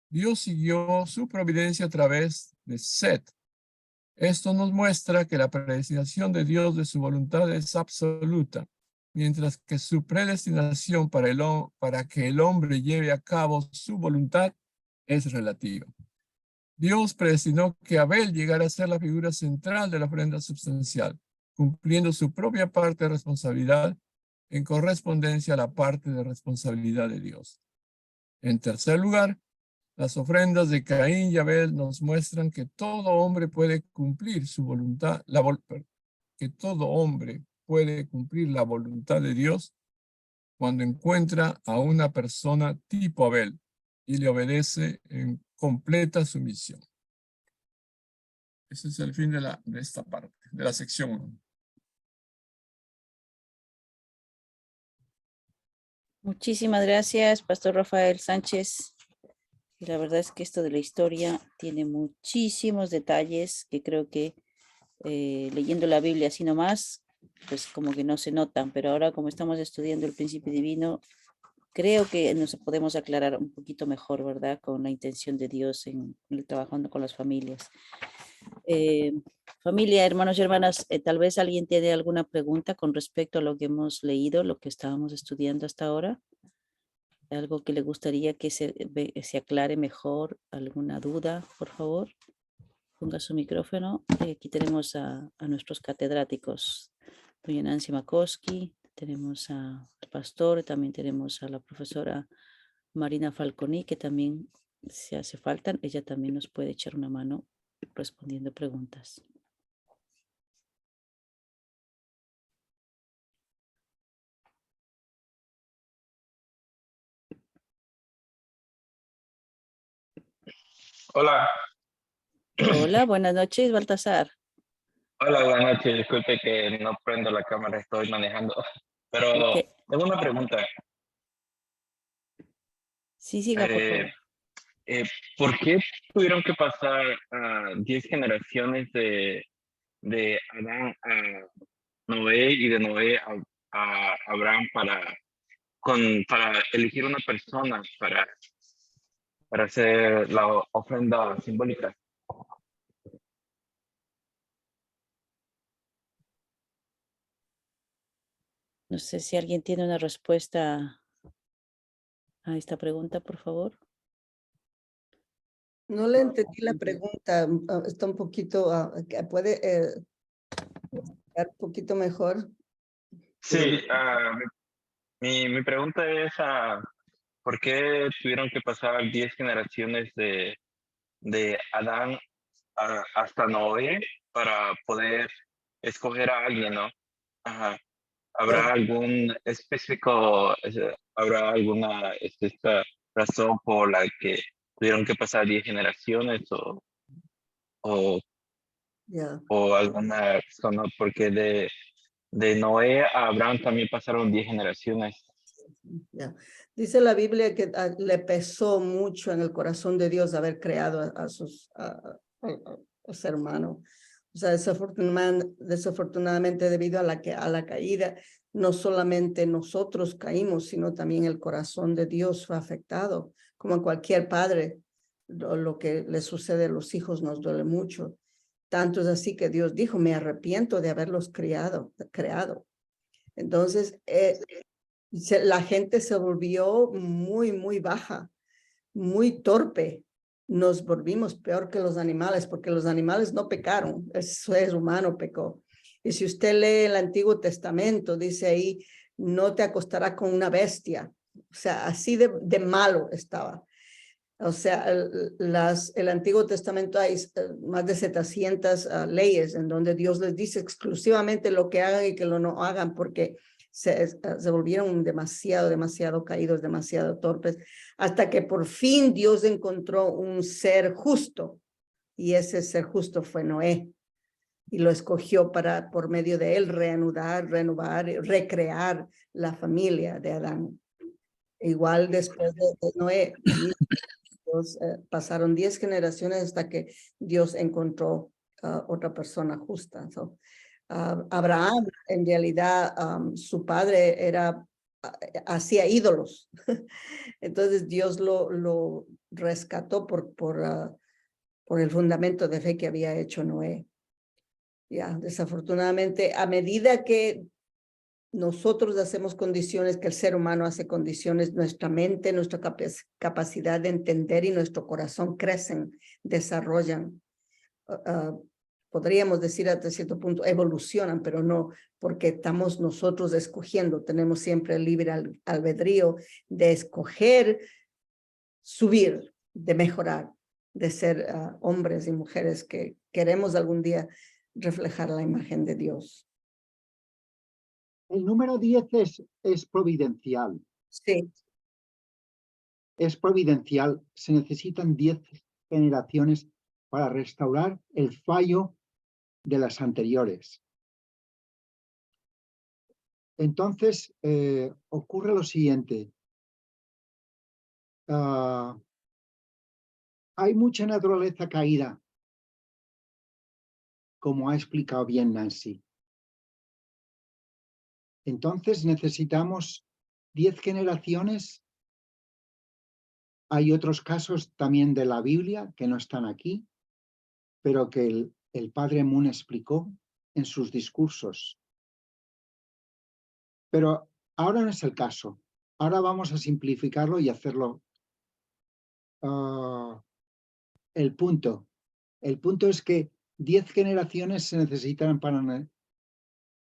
Dios siguió su providencia a través de Set. Esto nos muestra que la predestinación de Dios de su voluntad es absoluta, mientras que su predestinación para que el hombre lleve a cabo su voluntad es relativa. Dios predestinó que Abel llegara a ser la figura central de la ofrenda substancial, cumpliendo su propia parte de responsabilidad en correspondencia a la parte de responsabilidad de Dios. En tercer lugar, las ofrendas de Caín y Abel nos muestran que todo hombre puede cumplir su voluntad, que todo hombre puede cumplir la voluntad de Dios cuando encuentra a una persona tipo Abel y le obedece en completa sumisión. Ese es el fin de esta parte, de la sección 1. Muchísimas gracias, Pastor Rafael Sánchez. Y la verdad es que esto de la historia tiene muchísimos detalles que creo que leyendo la Biblia así nomás, pues como que no se notan, pero ahora como estamos estudiando el principio divino, creo que nos podemos aclarar un poquito mejor, ¿verdad? Con la intención de Dios en trabajando con las familias. Familia, hermanos y hermanas, tal vez alguien tiene alguna pregunta con respecto a lo que hemos leído, lo que estábamos estudiando hasta ahora. Algo que le gustaría que se aclare mejor, alguna duda, por favor. Ponga su micrófono. Aquí tenemos a nuestros catedráticos, doña Nancy Makoski, tenemos al pastor, también tenemos a la profesora Marina Falconi, que también, si hace falta, ella también nos puede echar una mano respondiendo preguntas. Hola, Hola, buenas noches, Baltasar. hola, buenas noches. Disculpe que no prendo la cámara, estoy manejando. Pero Ok. tengo una pregunta. Sí, siga, por favor. Eh, ¿Por qué tuvieron que pasar 10 generaciones de Adán a Noé y de Noé a Abraham para elegir una persona para hacer la ofrenda simbólica? No sé si alguien tiene una respuesta a esta pregunta, por favor. No le entendí la pregunta, está un poquito, ¿puede explicar un poquito mejor? Sí, mi pregunta es, ¿por qué tuvieron que pasar 10 generaciones de Adán hasta Noé para poder escoger a alguien, ¿no? Ajá. ¿Habrá algún específico, habrá alguna específica razón por la que tuvieron que pasar 10 generaciones o, Ya. o alguna razón, ¿no? Porque de Noé a Abraham también pasaron 10 generaciones. Ya. Dice la Biblia que le pesó mucho en el corazón de Dios haber creado a sus hermanos. O sea, desafortunadamente debido a la caída, no solamente nosotros caímos, sino también el corazón de Dios fue afectado, como cualquier padre. lo que le sucede a los hijos nos duele mucho. Tanto es así que Dios dijo, me arrepiento de haberlos creado. Entonces, la gente se volvió muy, muy baja, muy torpe. Nos volvimos peor que los animales, porque los animales no pecaron, el ser humano pecó. Y si usted lee el Antiguo Testamento, dice ahí, no te acostarás con una bestia. O sea, así de malo estaba. O sea, el Antiguo Testamento hay más de 700 leyes en donde Dios les dice exclusivamente lo que hagan y que lo no hagan, porque se volvieron demasiado caídos, demasiado torpes, hasta que por fin Dios encontró un ser justo, y ese ser justo fue Noé, y lo escogió para, por medio de él, renovar, recrear la familia de Adán. Igual después de Noé, pasaron 10 generaciones hasta que Dios encontró otra persona justa. So, Abraham, en realidad, su padre hacía ídolos. Entonces Dios lo rescató por el fundamento de fe que había hecho Noé. Ya, desafortunadamente, a medida que nosotros hacemos condiciones, que el ser humano hace condiciones, nuestra mente, nuestra capacidad de entender y nuestro corazón crecen, desarrollan. Podríamos decir hasta cierto punto evolucionan, pero no, porque estamos nosotros escogiendo, tenemos siempre el libre albedrío de escoger, subir, de mejorar, de ser hombres y mujeres que queremos algún día reflejar la imagen de Dios. El número 10 es providencial. Sí. Es providencial. Se necesitan 10 generaciones para restaurar el fallo de las anteriores. Entonces, ocurre lo siguiente. Hay mucha naturaleza caída, como ha explicado bien Nancy. Entonces necesitamos 10 generaciones. Hay otros casos también de la Biblia que no están aquí, pero que el padre Moon explicó en sus discursos. Pero ahora no es el caso. Ahora vamos a simplificarlo y hacerlo. El punto es que 10 generaciones se necesitan para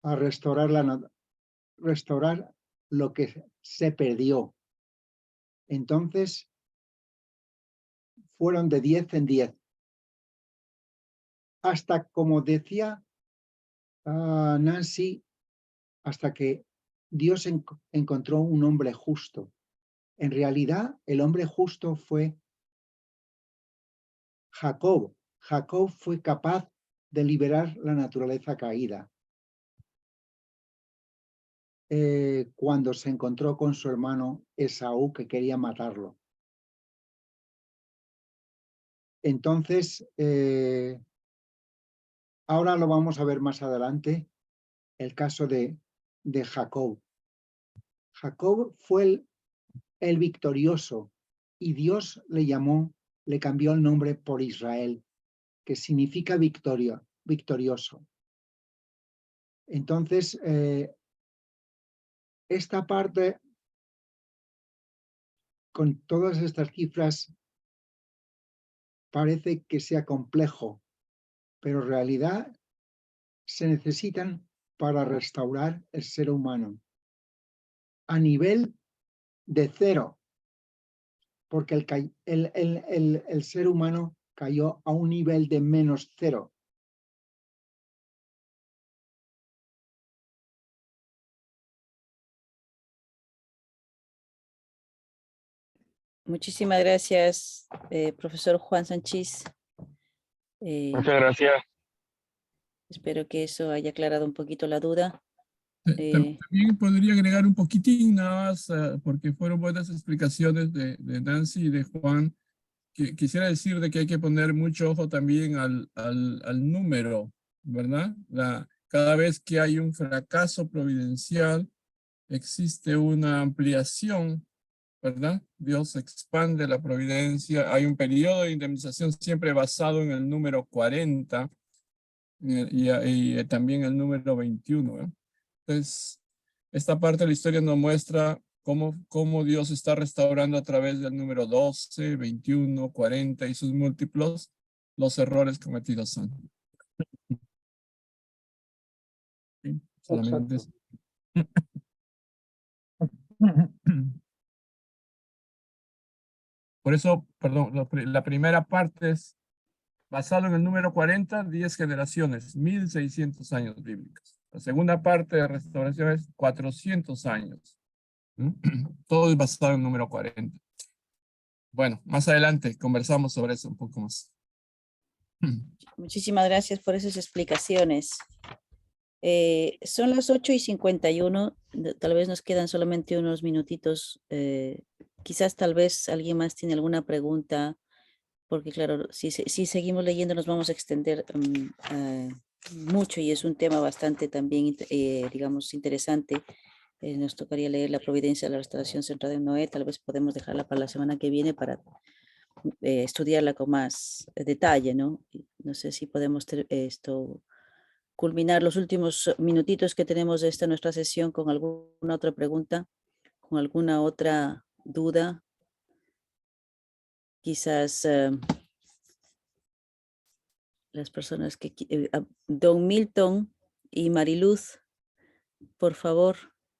restaurar lo que se perdió. Entonces, fueron de 10 en 10. Hasta, como decía Nancy, hasta que Dios encontró un hombre justo. En realidad, el hombre justo fue Jacob. Jacob fue capaz de liberar la naturaleza caída. Cuando se encontró con su hermano Esaú, que quería matarlo. Entonces, ahora lo vamos a ver más adelante, el caso de Jacob. Jacob fue el victorioso, y Dios le cambió el nombre por Israel, que significa victorioso. Entonces, esta parte, con todas estas cifras, parece que sea complejo, pero en realidad se necesitan para restaurar el ser humano a nivel de cero, porque el ser humano cayó a un nivel de menos cero. Muchísimas gracias, profesor Juan Sanchís. Muchas gracias. Espero que eso haya aclarado un poquito la duda. También podría agregar un poquitín nada más, porque fueron buenas explicaciones de Nancy y de Juan. Quisiera decir de que hay que poner mucho ojo también al número, ¿verdad? Cada vez que hay un fracaso providencial, existe una ampliación ¿verdad? Dios expande la providencia. Hay un periodo de indemnización siempre basado en el número 40 y también el número 21. Entonces, esta parte de la historia nos muestra cómo Dios está restaurando a través del número 12, 21, 40 y sus múltiplos los errores cometidos antes. Sí, solamente eso. Por eso, perdón, la primera parte es basado en el número 40, 10 generaciones, 1600 años bíblicos. La segunda parte de restauración es 400 años. Todo es basado en el número 40. Bueno, más adelante conversamos sobre eso un poco más. Muchísimas gracias por esas explicaciones. Son las 8:51, tal vez nos quedan solamente unos minutitos. Quizás tal vez alguien más tiene alguna pregunta, porque claro, si seguimos leyendo nos vamos a extender mucho y es un tema bastante también, digamos, interesante. Nos tocaría leer la providencia de la restauración centrada en Noé, tal vez podemos dejarla para la semana que viene para estudiarla con más detalle, ¿no? No sé si podemos culminar los últimos minutitos que tenemos de esta nuestra sesión con alguna otra pregunta, con alguna otra duda. Quizás las personas que... Don Milton y Mariluz, por favor,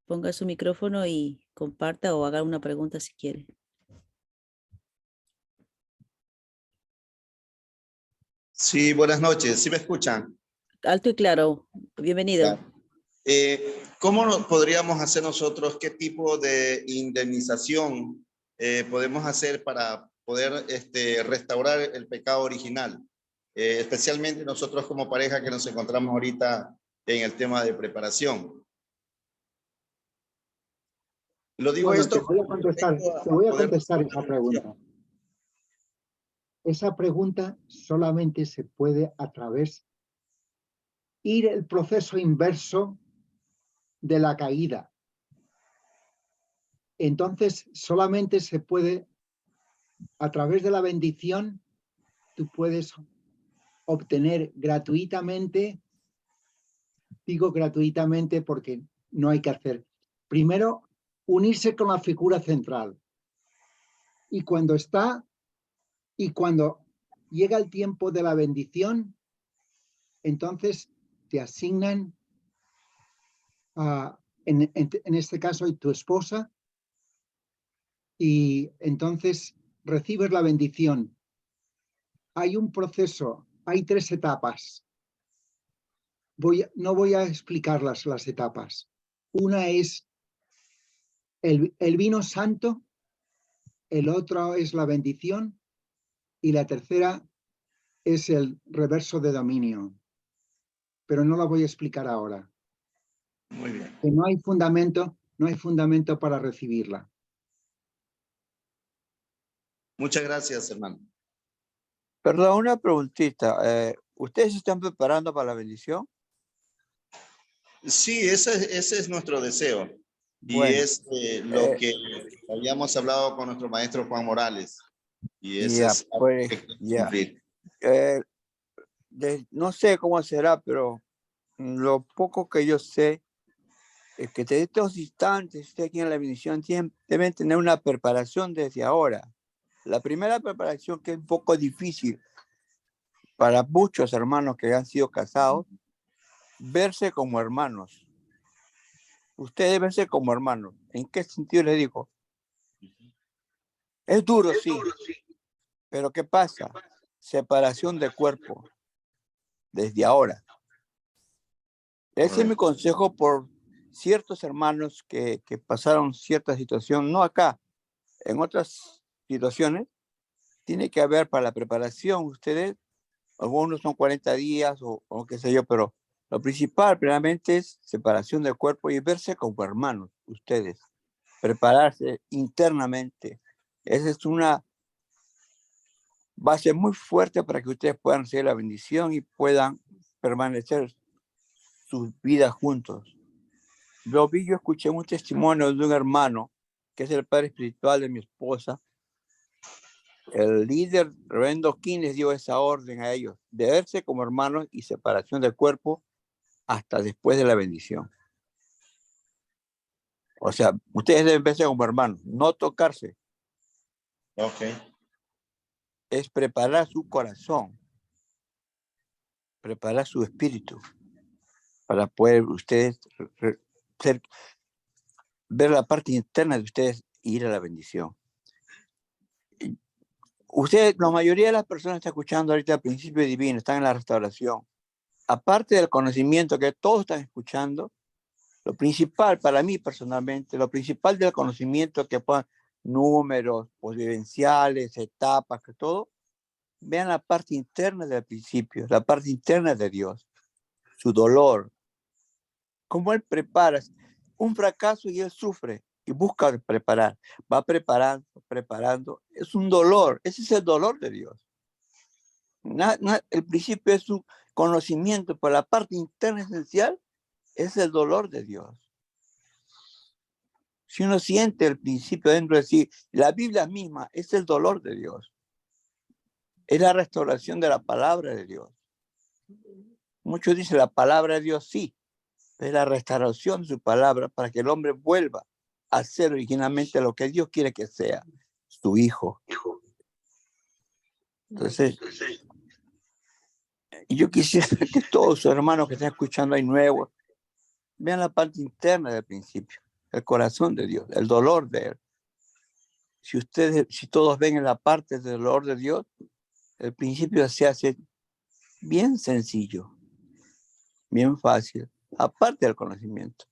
ponga su micrófono y comparta o haga una pregunta si quiere. Sí, buenas noches. ¿Sí me escuchan? Alto y claro, bienvenido. ¿Cómo podríamos hacer nosotros, qué tipo de indemnización podemos hacer para poder restaurar el pecado original? Especialmente nosotros como pareja que nos encontramos ahorita en el tema de preparación. Lo digo Bueno, esto te voy a contestar esa pregunta. Esa pregunta solamente se puede a través ir el proceso inverso de la caída. Entonces, solamente se puede, a través de la bendición, tú puedes obtener gratuitamente, digo gratuitamente porque no hay que hacer. Primero, unirse con la figura central. Y cuando llega el tiempo de la bendición, entonces te asignan en este caso tu esposa, y entonces recibes la bendición. Hay un proceso, hay 3 etapas. No voy a explicar las etapas. Una es el vino santo, el otro es la bendición y la tercera es el reverso de dominio. Pero no la voy a explicar ahora. Muy bien. Que no hay fundamento para recibirla. Muchas gracias, hermano. Perdón, una preguntita. ¿Ustedes se están preparando para la bendición? Sí, ese es nuestro deseo. Y Bueno, es lo que habíamos hablado con nuestro maestro Juan Morales. Y ese ya, es algo pues, que queremos ya. cumplir. No sé cómo será, pero lo poco que yo sé es que desde estos instantes, usted aquí en la bendición deben tener una preparación desde ahora. La primera preparación, que es un poco difícil para muchos hermanos que han sido casados, verse como hermanos. Ustedes verse como hermanos. ¿En qué sentido les digo? Es duro, sí. Pero ¿qué pasa? Separación de cuerpo desde ahora. Ese es mi consejo por ciertos hermanos que pasaron cierta situación, no acá, en otras situaciones. Tiene que haber para la preparación, ustedes, algunos son 40 días o qué sé yo, pero lo principal primeramente es separación del cuerpo y verse como hermanos, ustedes. Prepararse internamente. Esa es una base muy fuerte para que ustedes puedan recibir la bendición y puedan permanecer sus vidas juntos. Yo escuché un testimonio de un hermano que es el padre espiritual de mi esposa, el líder reverendo King les dio esa orden a ellos, de verse como hermanos y separación del cuerpo hasta después de la bendición. O sea, ustedes deben verse como hermanos, no tocarse. Ok. Es preparar su corazón, preparar su espíritu, para poder ustedes ver la parte interna de ustedes e ir a la bendición. Ustedes, la mayoría de las personas que están escuchando ahorita el principio divino, están en la restauración. Aparte del conocimiento que todos están escuchando, lo principal para mí personalmente, lo principal del conocimiento que puedan números, vivenciales, etapas, que todo, vean la parte interna del principio, la parte interna de Dios, su dolor, cómo Él prepara un fracaso y Él sufre y busca preparar, va preparando, preparando, es un dolor, ese es el dolor de Dios. El principio es su conocimiento, pero la parte interna esencial es el dolor de Dios. Si uno siente el principio dentro de sí, la Biblia misma es el dolor de Dios. Es la restauración de la palabra de Dios. Muchos dicen la palabra de Dios sí, es la restauración de su palabra para que el hombre vuelva a ser originalmente lo que Dios quiere que sea, su hijo. Entonces, yo quisiera que todos sus hermanos que están escuchando ahí nuevos vean la parte interna del principio, el corazón de Dios, el dolor de Él. Si todos ven en la parte del dolor de Dios, el principio se hace bien sencillo, bien fácil, aparte del conocimiento.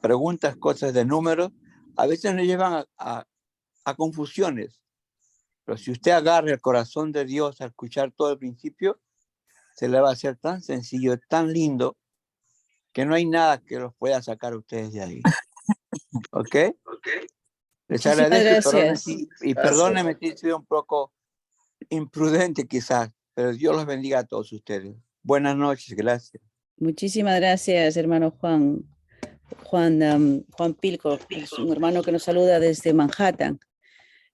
Preguntas, cosas de números, a veces nos llevan a confusiones, pero si usted agarra el corazón de Dios al escuchar todo el principio, se le va a hacer tan sencillo, tan lindo, que no hay nada que los pueda sacar a ustedes de ahí. ¿Ok? Les Muchísimas agradezco gracias. y perdónenme si he sido un poco imprudente quizás, pero Dios los bendiga a todos ustedes. Buenas noches, gracias. Muchísimas gracias, hermano Juan. Juan Pilco, es un hermano que nos saluda desde Manhattan.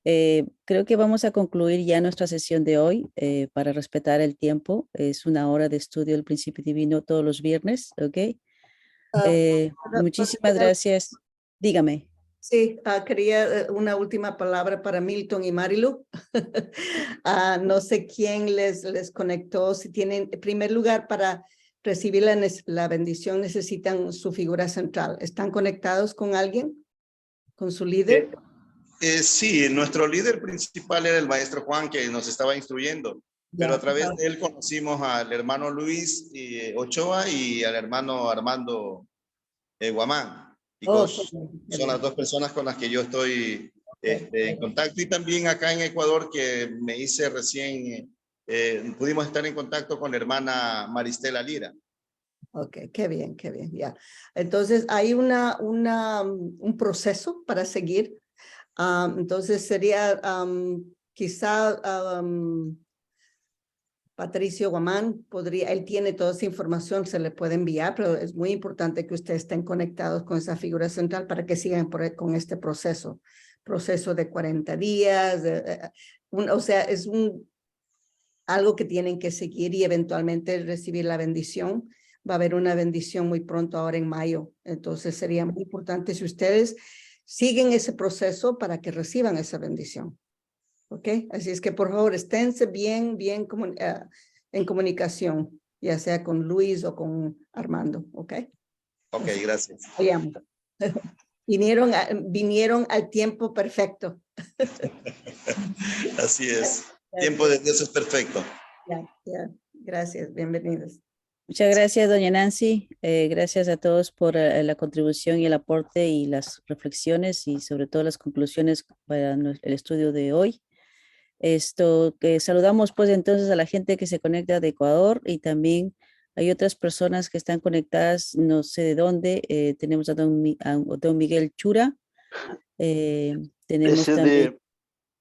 Creo que vamos a concluir ya nuestra sesión de hoy para respetar el tiempo. Es 1 hora de estudio del principio divino todos los viernes, ¿ok? Muchísimas gracias. Dígame. Sí, quería una última palabra para Milton y Marilu. No sé quién les conectó. Si tienen, en primer lugar, para recibir la bendición necesitan su figura central. ¿Están conectados con alguien? ¿Con su líder? Sí, nuestro líder principal era el maestro Juan, que nos estaba instruyendo, pero a través de él conocimos al hermano Luis Ochoa y al hermano Armando Guamán. Son las 2 personas con las que yo estoy en contacto, y también acá en Ecuador, que me hice recién, pudimos estar en contacto con la hermana Maristela Lira. Ok, qué bien, ya. Entonces hay un proceso para seguir. Entonces sería quizá Patricio Guamán él tiene toda esa información, se le puede enviar, pero es muy importante que ustedes estén conectados con esa figura central para que sigan con este proceso de 40 días, o sea, es algo que tienen que seguir y eventualmente recibir la bendición. Va a haber una bendición muy pronto ahora en mayo, entonces sería muy importante si ustedes siguen ese proceso para que reciban esa bendición. ¿Ok? Así es que por favor esténse bien en comunicación, ya sea con Luis o con Armando. ¿Ok? Ok, gracias. Vinieron al tiempo perfecto. Así es. Tiempo de Dios es perfecto. Gracias, bienvenidos. Muchas gracias, doña Nancy. Gracias a todos por la contribución y el aporte y las reflexiones y sobre todo las conclusiones para el estudio de hoy. Saludamos pues entonces a la gente que se conecta de Ecuador, y también hay otras personas que están conectadas, no sé de dónde. Tenemos a don Miguel Chura. Tenemos también...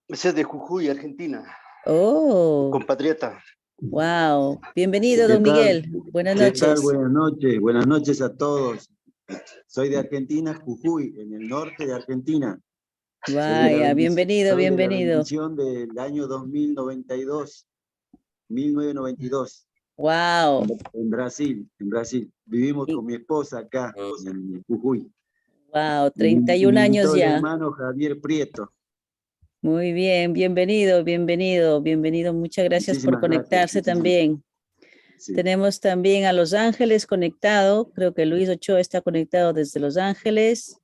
Ese es de Jujuy, Argentina. Oh. Compatriota. Wow. Bienvenido, don Miguel. Buenas noches. ¿Qué tal? Buenas noches a todos. Soy de Argentina, Jujuy, en el norte de Argentina. Vaya, bienvenido, Soy de la bienvenido. bendición del año 1992. Wow. En Brasil, en Brasil. Vivimos con mi esposa acá, en Jujuy. Wow, Y mi 31 años invitó el ya. hermano Javier Prieto. Muy bien, bienvenido, bienvenido, bienvenido. Muchas gracias por Muchísimas gracias, conectarse muchísimas- también. Sí. Tenemos también a Los Ángeles conectado. Creo que Luis Ochoa está conectado desde Los Ángeles.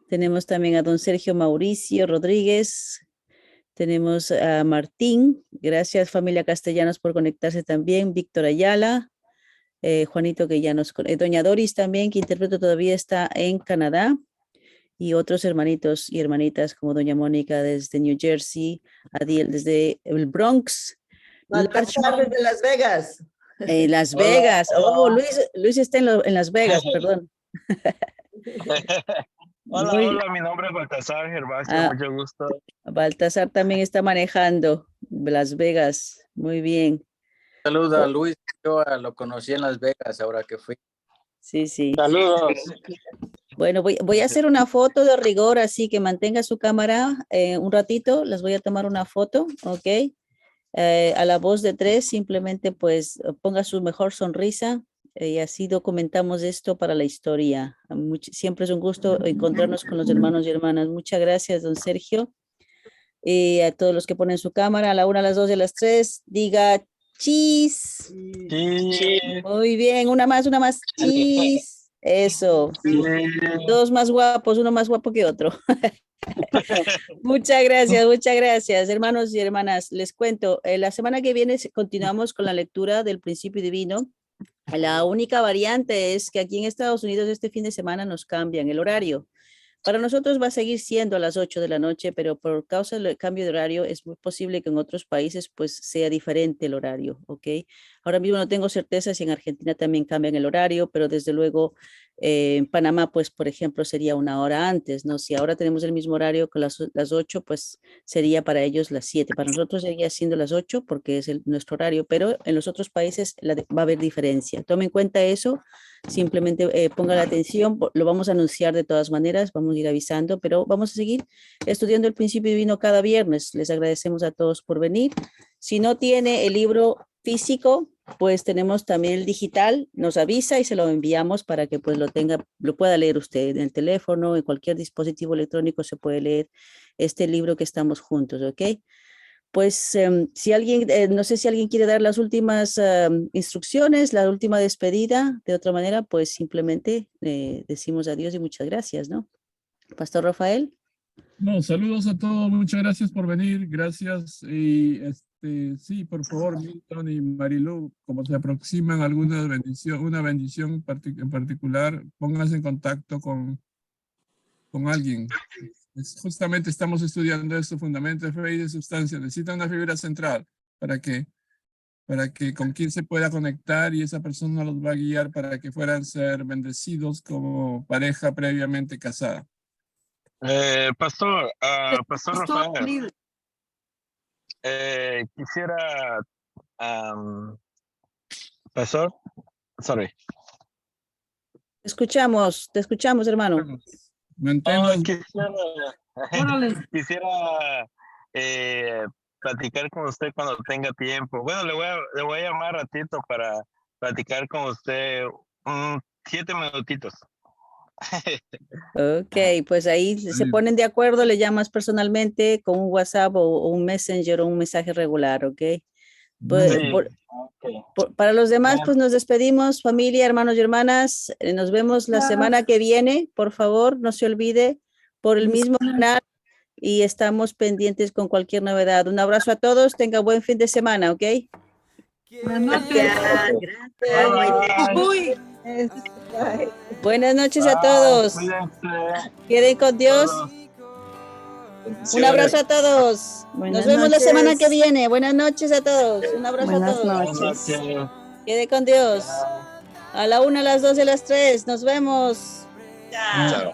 Tenemos también a don Sergio Mauricio Rodríguez. Tenemos a Martín. Gracias, familia Castellanos, por conectarse también. Víctor Ayala. Juanito, que ya nos... doña Doris también, que interpreto todavía está en Canadá. Y otros hermanitos y hermanitas como doña Mónica desde New Jersey, Adiel desde el Bronx. Baltasar desde Las Vegas. Las Hola, Vegas. Oh, hola. Luis está en Las Vegas, perdón. Hola, Muy- hola, mi nombre es Baltasar Gervasio, Ah, mucho gusto. Baltasar también está manejando Las Vegas. Muy bien. Saluda a Luis, yo lo conocí en Las Vegas ahora que fui. Sí, sí. Saludos. Bueno, voy a hacer una foto de rigor, así que mantenga su cámara un ratito. Les voy a tomar una foto, ¿ok? A la voz de 3, simplemente pues ponga su mejor sonrisa y así documentamos esto para la historia. Siempre es un gusto encontrarnos con los hermanos y hermanas. Muchas gracias, don Sergio. Y a todos los que ponen su cámara, a la 1, a las 2 y a las 3, diga cheese. Sí. Muy bien, una más, cheese. Eso. Dos más guapos, uno más guapo que otro. Muchas gracias, hermanos y hermanas. Les cuento, la semana que viene continuamos con la lectura del Principio Divino. La única variante es que aquí en Estados Unidos este fin de semana nos cambian el horario. Para nosotros va a seguir siendo a las 8 de la noche, pero por causa del cambio de horario es muy posible que en otros países pues sea diferente el horario, ¿ok? Ahora mismo no tengo certeza si en Argentina también cambian el horario, pero desde luego en Panamá pues por ejemplo sería una hora antes, ¿no? Si ahora tenemos el mismo horario que las 8, pues sería para ellos las 7. Para nosotros seguiría siendo las 8 porque es nuestro horario, pero en los otros países va a haber diferencia. Tome en cuenta eso. Simplemente ponga la atención, lo vamos a anunciar de todas maneras, vamos a ir avisando, pero vamos a seguir estudiando el Principio Divino cada viernes. Les agradecemos a todos por venir. Si no tiene el libro físico, pues tenemos también el digital, nos avisa y se lo enviamos para que pues lo pueda leer usted en el teléfono, en cualquier dispositivo electrónico se puede leer este libro que estamos juntos, ¿ok? Pues si alguien, no sé si alguien quiere dar las últimas instrucciones, la última despedida, de otra manera, pues simplemente decimos adiós y muchas gracias, ¿no? Pastor Rafael. No, saludos a todos, muchas gracias por venir, gracias. Y sí, por favor, Milton y Marilu, como se aproximan alguna bendición, una bendición en particular, pónganse en contacto con alguien. Justamente estamos estudiando esto, fundamento de fe y de sustancia. Necesita una figura central para que con quien se pueda conectar y esa persona los va a guiar para que puedan ser bendecidos como pareja previamente casada. Pastor Rafael, quisiera, Pastor, sorry. Te escuchamos, hermano. Quisiera platicar con usted cuando tenga tiempo. Bueno, le voy a llamar ratito para platicar con usted 7 minutitos. Ok, pues ahí se ponen de acuerdo, le llamas personalmente con un WhatsApp o un Messenger o un mensaje regular, ¿ok? Pues, para los demás, pues nos despedimos, familia, hermanos y hermanas. Nos vemos la semana que viene. Por favor, no se olvide por el mismo canal y estamos pendientes con cualquier novedad. Un abrazo a todos. Tenga buen fin de semana, ¿ok? Gracias. Uy. Buenas noches a todos. Queden con Dios. Un abrazo a todos. Nos vemos la semana que viene. Buenas noches a todos. Un abrazo a todos. Quede con Dios. A la 1, a las 2 y a las 3. Nos vemos. Chao.